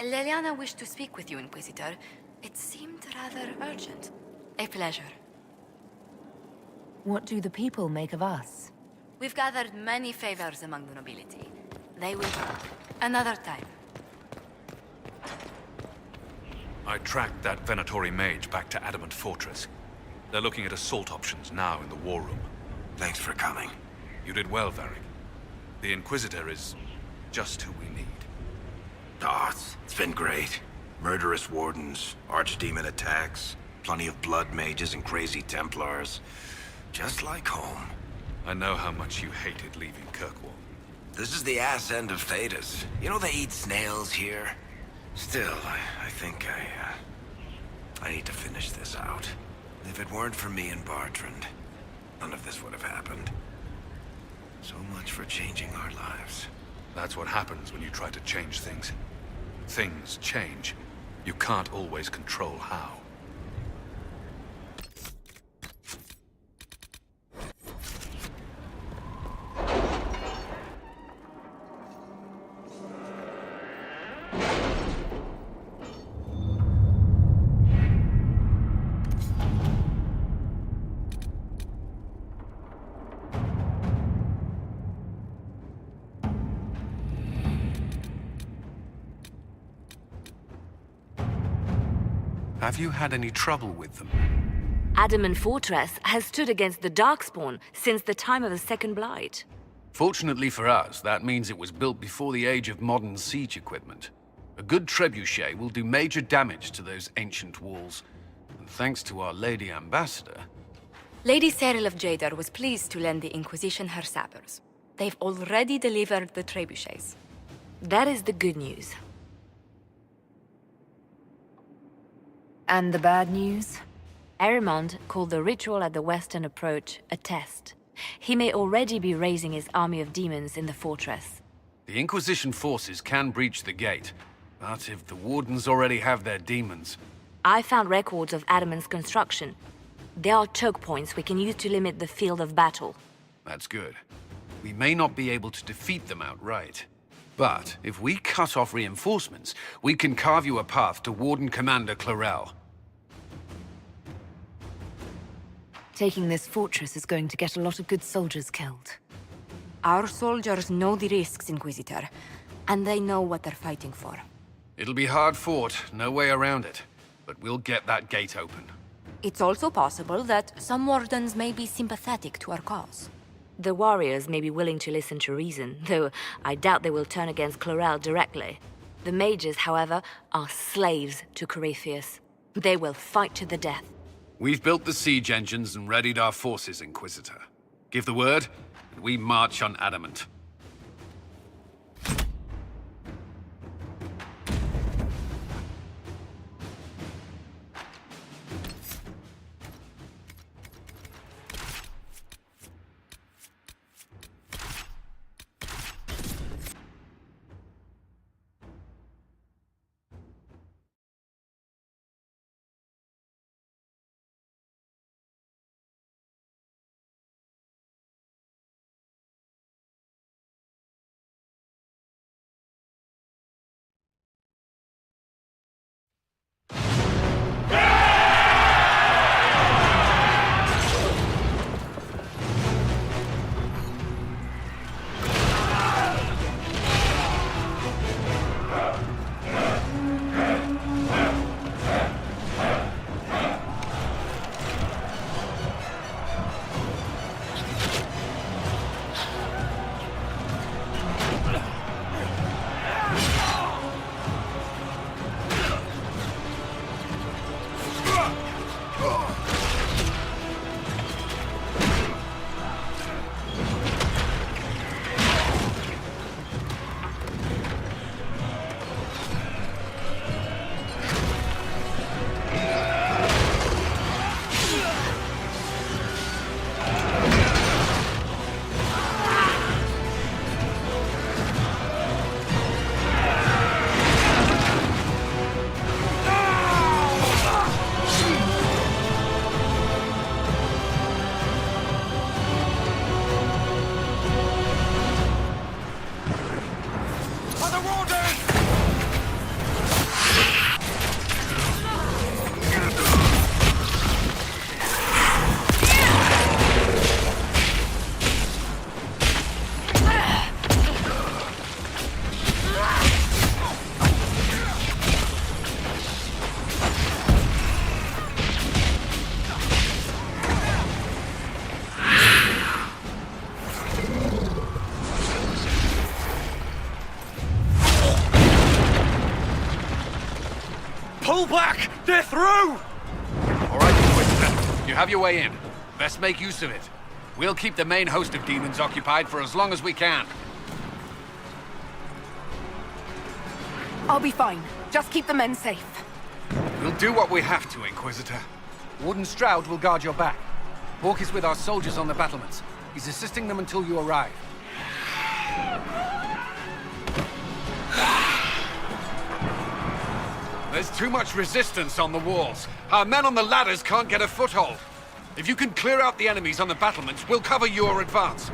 Leliana wished to speak with you, Inquisitor. It seemed rather urgent. A pleasure. What do the people make of us? We've gathered many favors among the nobility. They will... another time. I tracked that Venatori mage back to Adamant Fortress. They're looking at assault options now in the war room. Thanks for coming. You did well, Varric. The Inquisitor is just who we need. Oh, it's been great. Murderous wardens, archdemon attacks, plenty of blood mages and crazy Templars. Just like home. I know how much you hated leaving Kirkwall. This is the ass end of Thedas. You know they eat snails here? Still, I think I need to finish this out. If it weren't for me and Bartrand, none of this would have happened. So much for changing our lives. That's what happens when you try to change things. Things change. You can't always control how. Have you had any trouble with them? Adamant Fortress has stood against the Darkspawn since the time of the Second Blight. Fortunately for us, that means it was built before the age of modern siege equipment. A good trebuchet will do major damage to those ancient walls. And thanks to our Lady Ambassador... Lady Cyril of Jadar was pleased to lend the Inquisition her sabers. They've already delivered the trebuchets. That is the good news. And the bad news? Erimond called the ritual at the western approach a test. He may already be raising his army of demons in the fortress. The Inquisition forces can breach the gate, but if the Wardens already have their demons... I found records of Adamant's construction. There are choke points we can use to limit the field of battle. That's good. We may not be able to defeat them outright. But if we cut off reinforcements, we can carve you a path to Warden Commander Clarel. Taking this fortress is going to get a lot of good soldiers killed. Our soldiers know the risks, Inquisitor, and they know what they're fighting for. It'll be hard fought, no way around it. But we'll get that gate open. It's also possible that some wardens may be sympathetic to our cause. The warriors may be willing to listen to reason, though I doubt they will turn against Clarel directly. The mages, however, are slaves to Corypheus. They will fight to the death. We've built the siege engines and readied our forces, Inquisitor. Give the word, and we march on Adamant. Pull back! They're through! All right, Inquisitor. You have your way in. Best make use of it. We'll keep the main host of demons occupied for as long as we can. I'll be fine. Just keep the men safe. We'll do what we have to, Inquisitor. Warden Stroud will guard your back. Hawk is with our soldiers on the battlements. He's assisting them until you arrive. There's too much resistance on the walls. Our men on the ladders can't get a foothold. If you can clear out the enemies on the battlements, we'll cover your advance.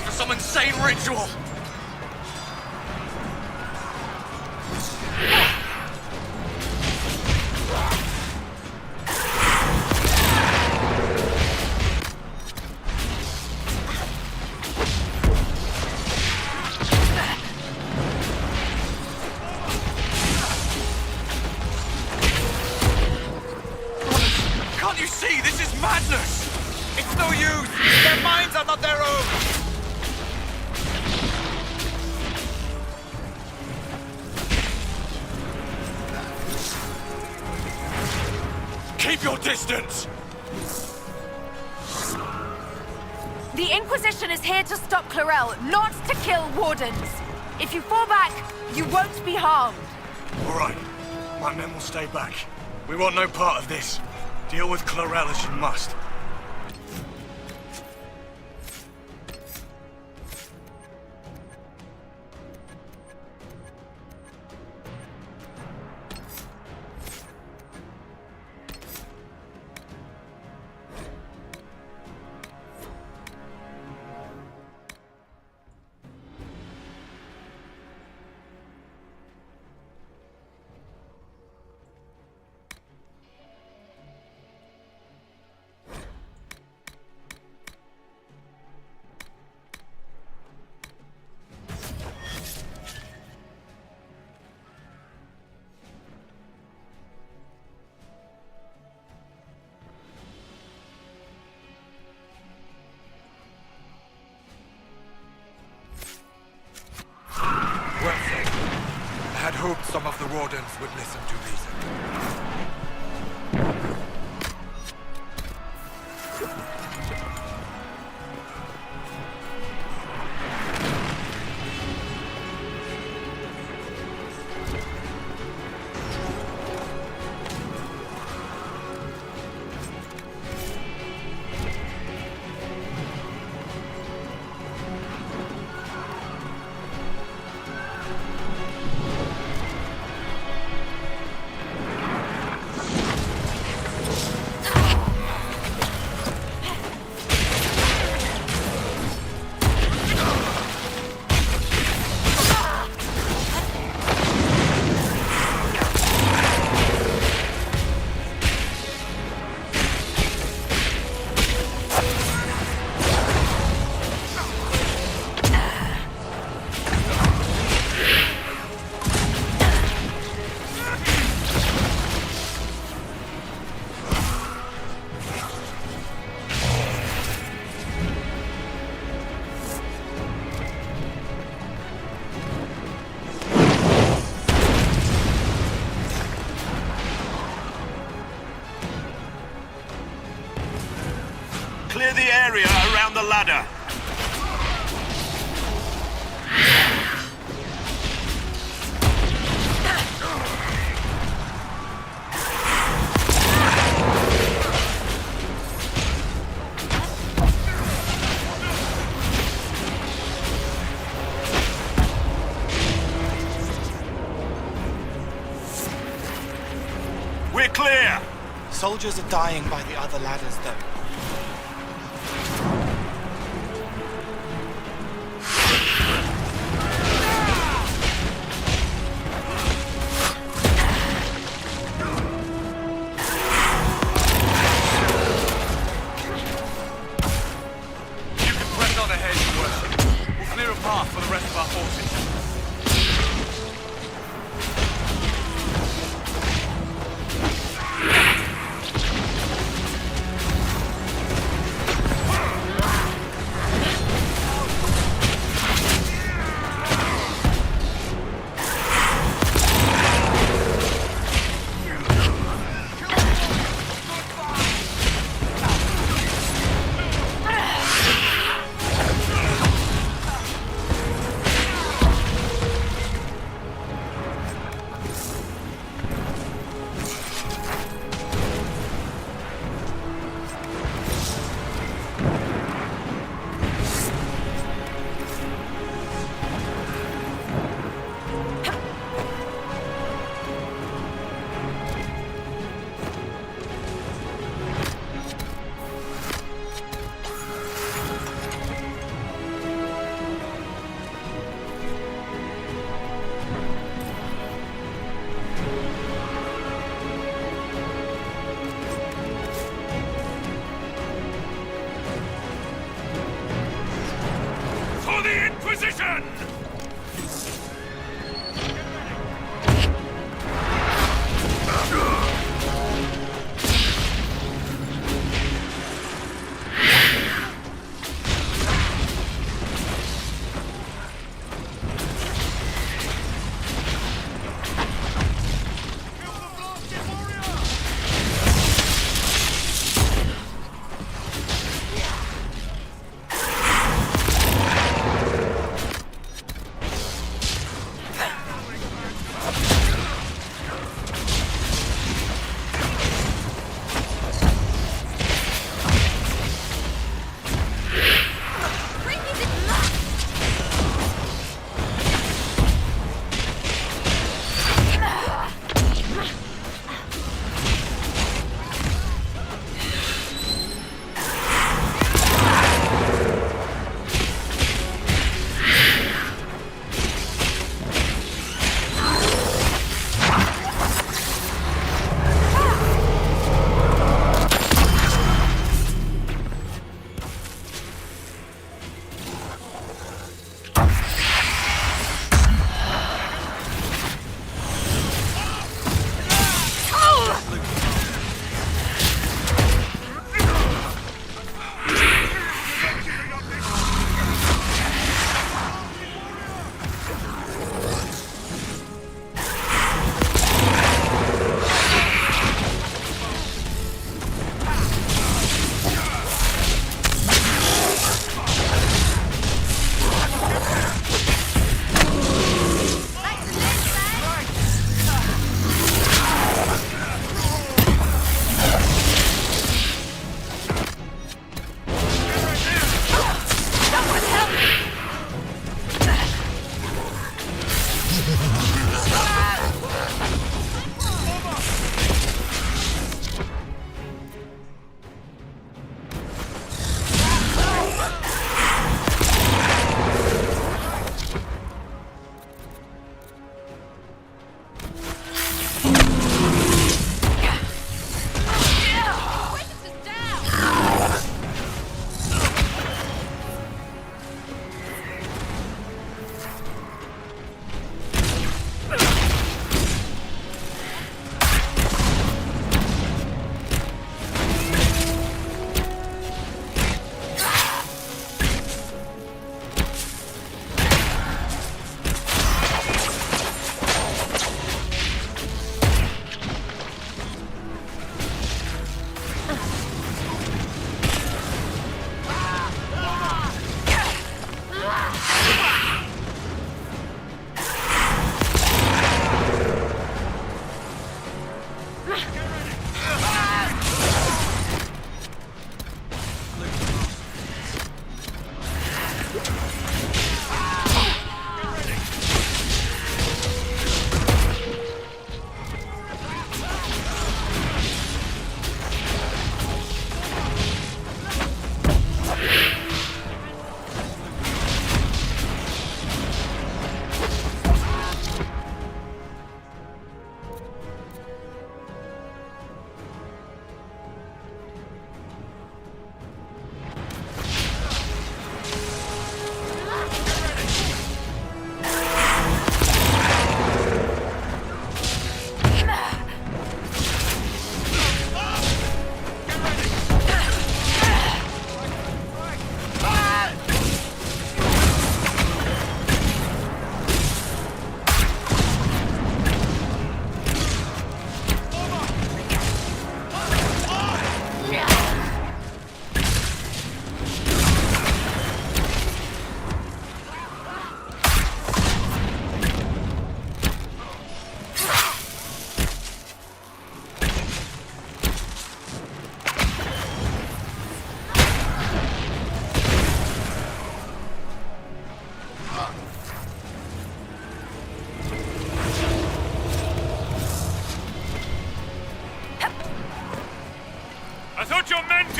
For some insane ritual! Can't you see? This is madness! It's no use! Their minds are not their own! Keep your distance! The Inquisition is here to stop Clarel, not to kill Wardens. If you fall back, you won't be harmed. All right. My men will stay back. We want no part of this. Deal with Clarel as you must. I had hoped some of the Wardens would listen to reason. the ladder! We're clear! Soldiers are dying by the other ladders, though. You can press on ahead, Your Worship. We'll clear a path for the rest of our forces. For the Inquisition!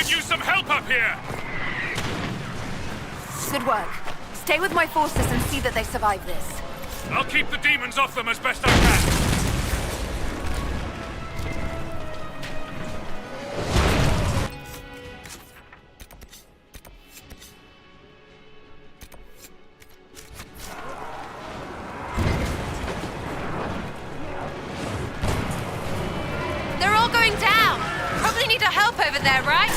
could use some help up here! Good work. Stay with my forces and see that they survive this. I'll keep the demons off them as best I can. They're all going down! Probably need our help over there, right?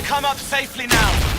Come up safely now.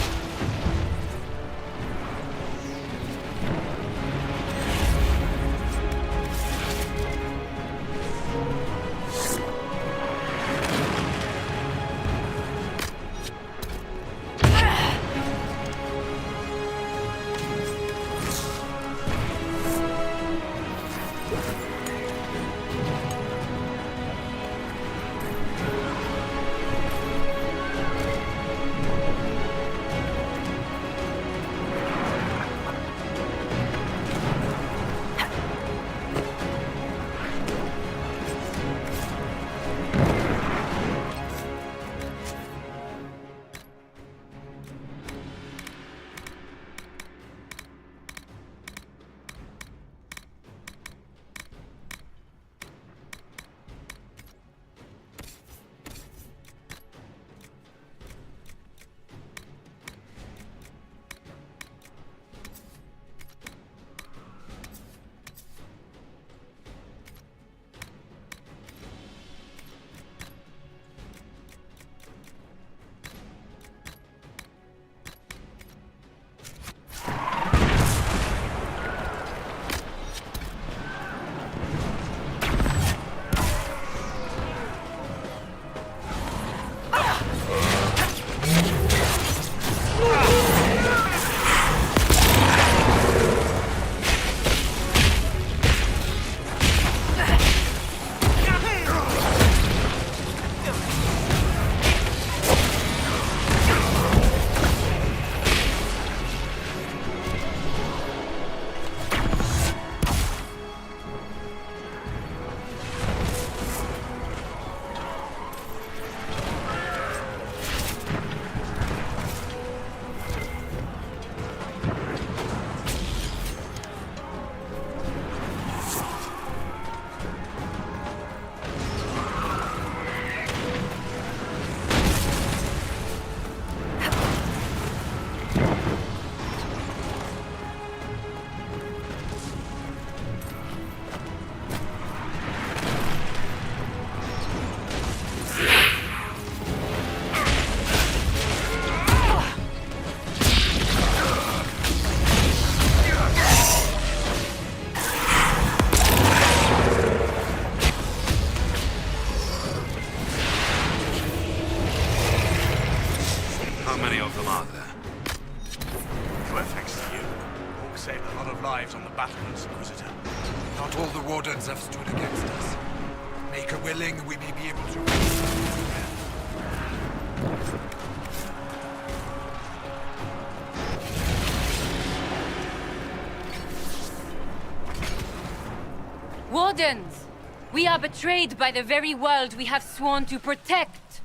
many of them are there? Well, thanks to you. Orc saved a lot of lives on the battlements, Inquisitor. Not all the wardens have stood against us. Make her willing, we may be able to... Wardens! We are betrayed by the very world we have sworn to protect!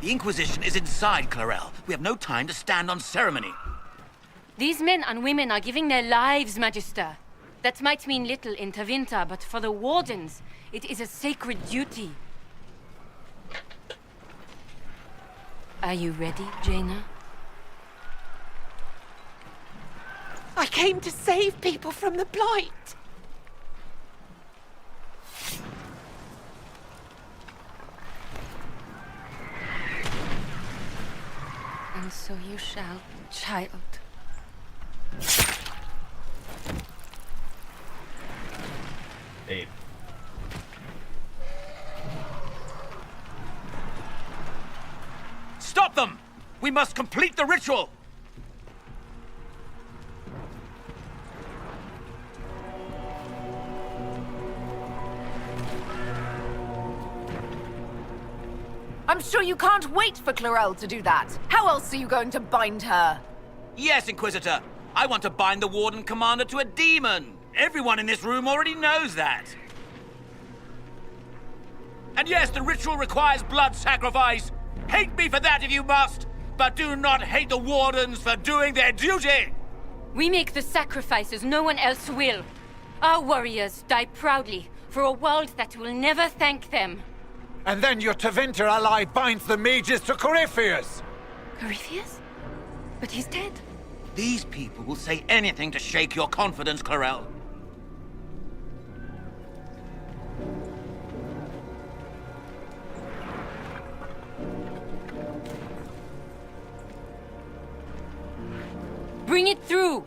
The Inquisition is inside, Clarel. We have no time to stand on ceremony. These men and women are giving their lives, Magister. That might mean little in Tevinter, but for the Wardens, it is a sacred duty. Are you ready, Jaina? I came to save people from the Blight. And so you shall, child. Hey. Stop them! We must complete the ritual! I'm sure you can't wait for Clarel to do that. How else are you going to bind her? Yes, Inquisitor. I want to bind the Warden Commander to a demon. Everyone in this room already knows that. And yes, the ritual requires blood sacrifice. Hate me for that if you must, but do not hate the Wardens for doing their duty! We make the sacrifices no one else will. Our warriors die proudly for a world that will never thank them. And then your Tevinter ally binds the mages to Corypheus! Corypheus? But he's dead. These people will say anything to shake your confidence, Clarel. Bring it through!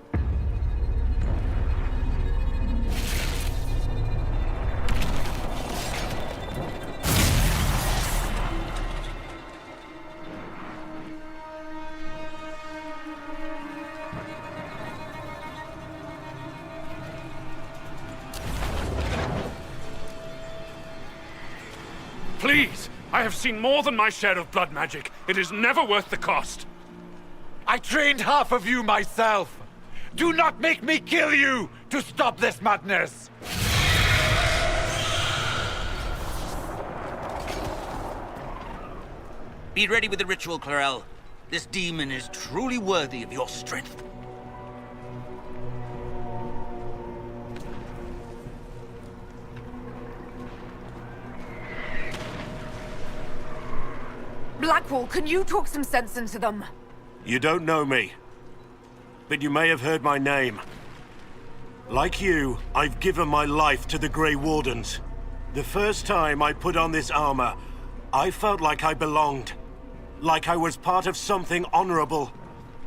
Please! I have seen more than my share of blood magic. It is never worth the cost. I trained half of you myself! Do not make me kill you to stop this madness! Be ready with the ritual, Clarel. This demon is truly worthy of your strength. Blackwall, can you talk some sense into them? You don't know me, but you may have heard my name. Like you, I've given my life to the Grey Wardens. The first time I put on this armor, I felt like I belonged. Like I was part of something honorable.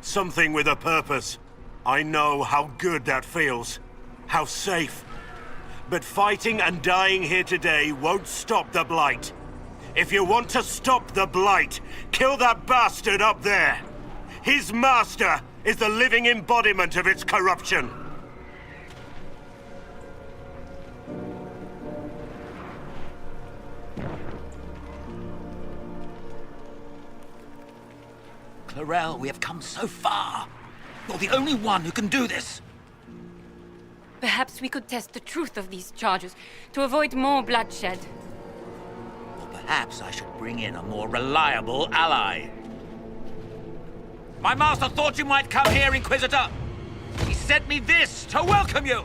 Something with a purpose. I know how good that feels. How safe. But fighting and dying here today won't stop the Blight. If you want to stop the Blight, kill that bastard up there! His master is the living embodiment of its corruption! Clarel, we have come so far. You're the only one who can do this. Perhaps we could test the truth of these charges to avoid more bloodshed. Perhaps I should bring in a more reliable ally. My master thought you might come here, Inquisitor. He sent me this to welcome you.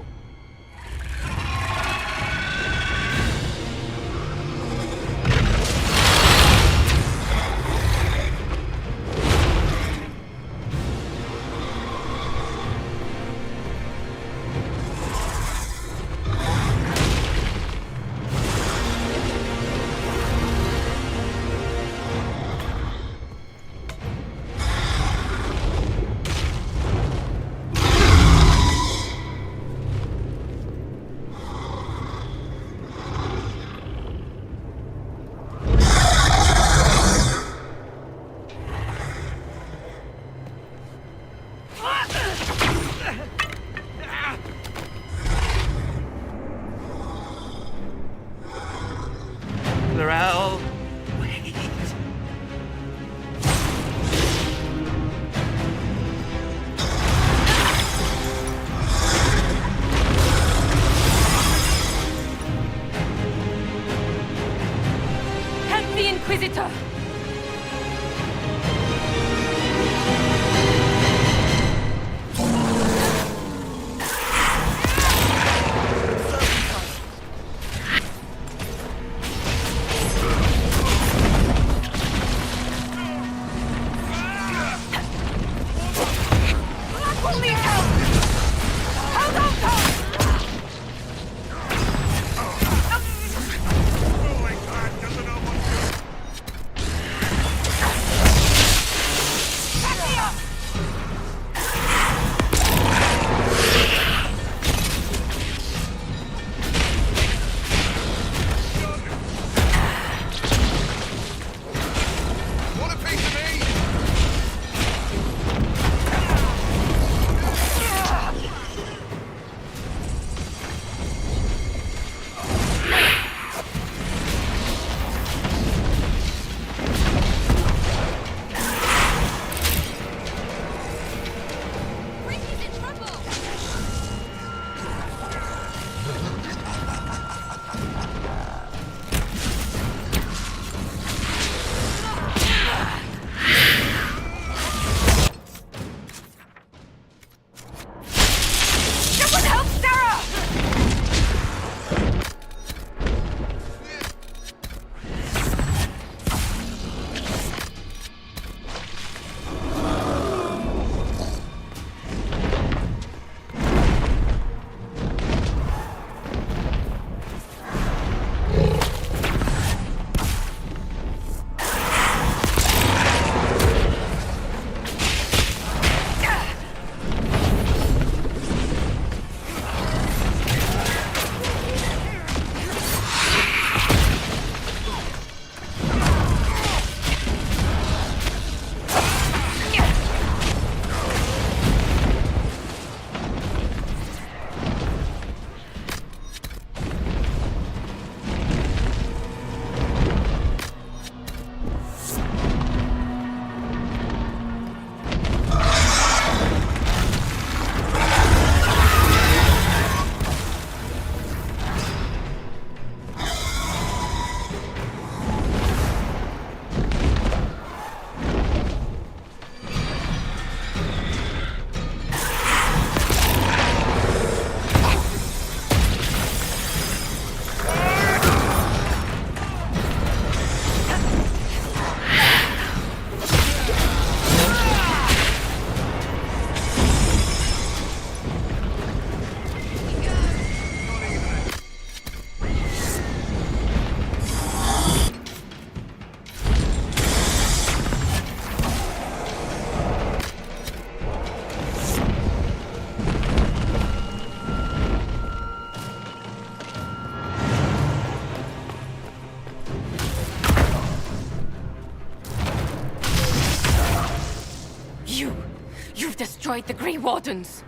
You've destroyed the Grey Wardens.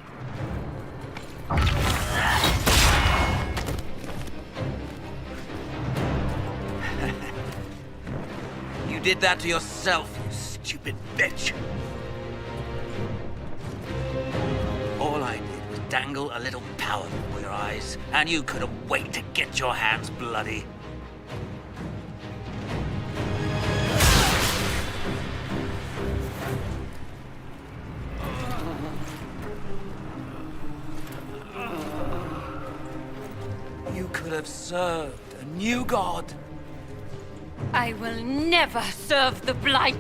You did that to yourself, you stupid bitch. All I did was dangle a little power before your eyes, and you couldn't wait to get your hands bloody. You could have served a new god. I will never serve the Blight!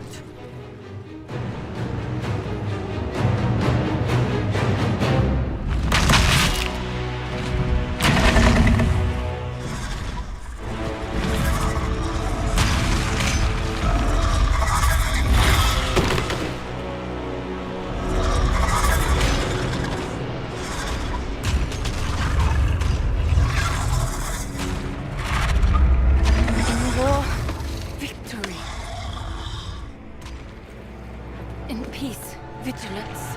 In peace, vigilance.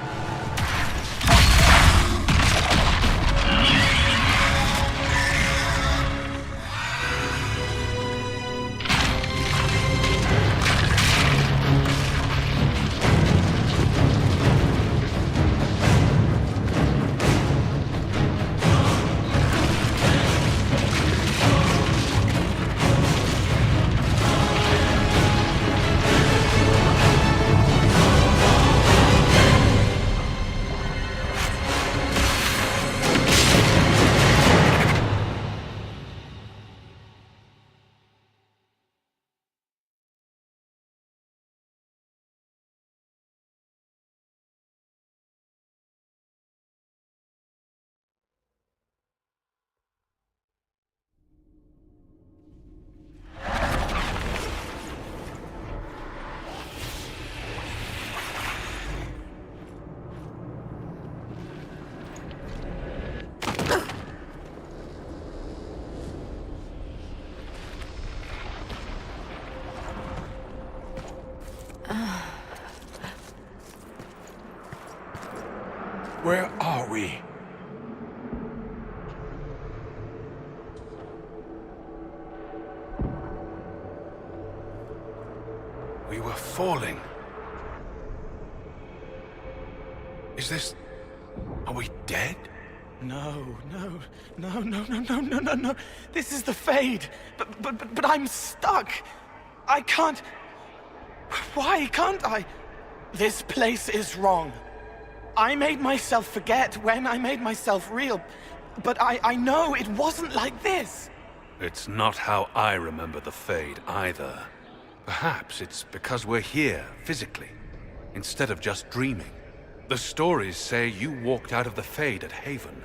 Where are we? We were falling. Is this... Are we dead? No. This is the Fade. But I'm stuck. I can't... Why can't I? This place is wrong. I made myself forget when I made myself real. But I know it wasn't like this. It's not how I remember the Fade either. Perhaps it's because we're here, physically, instead of just dreaming. The stories say you walked out of the Fade at Haven.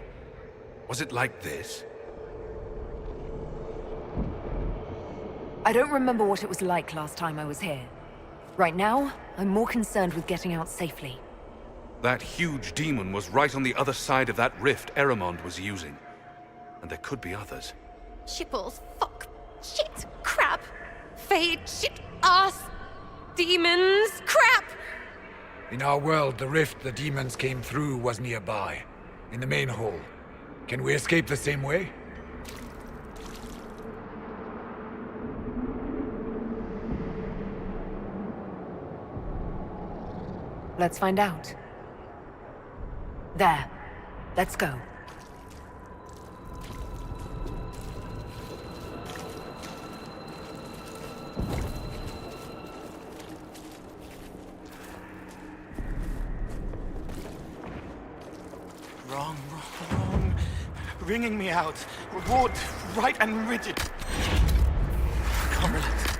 Was it like this? I don't remember what it was like last time I was here. Right now, I'm more concerned with getting out safely. That huge demon was right on the other side of that rift Eramond was using. And there could be others. Shitballs, fuck, shit, crap, Fade, shit, ass, demons, crap! In our world, the rift the demons came through was nearby, in the main hall. Can we escape the same way? Let's find out. There. Let's go. Wrong. Wringing me out. Reward right and rigid. Can't relax.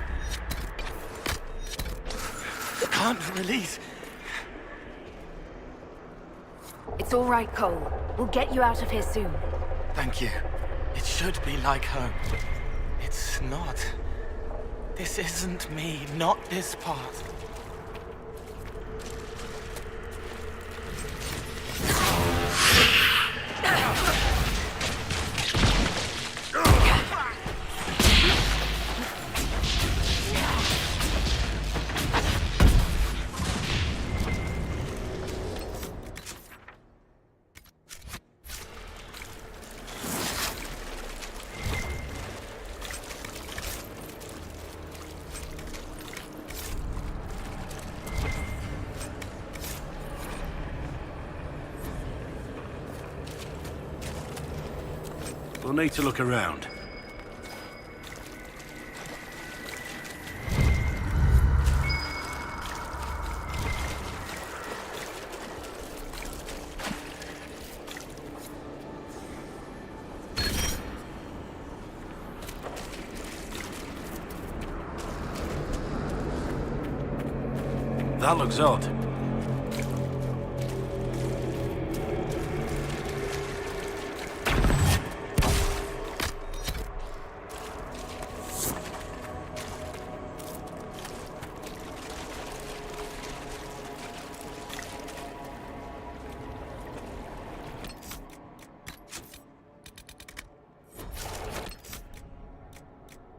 Can't release. It's all right, Cole. We'll get you out of here soon. Thank you. It should be like home. It's not. This isn't me, not this part. We'll need to look around. That looks odd.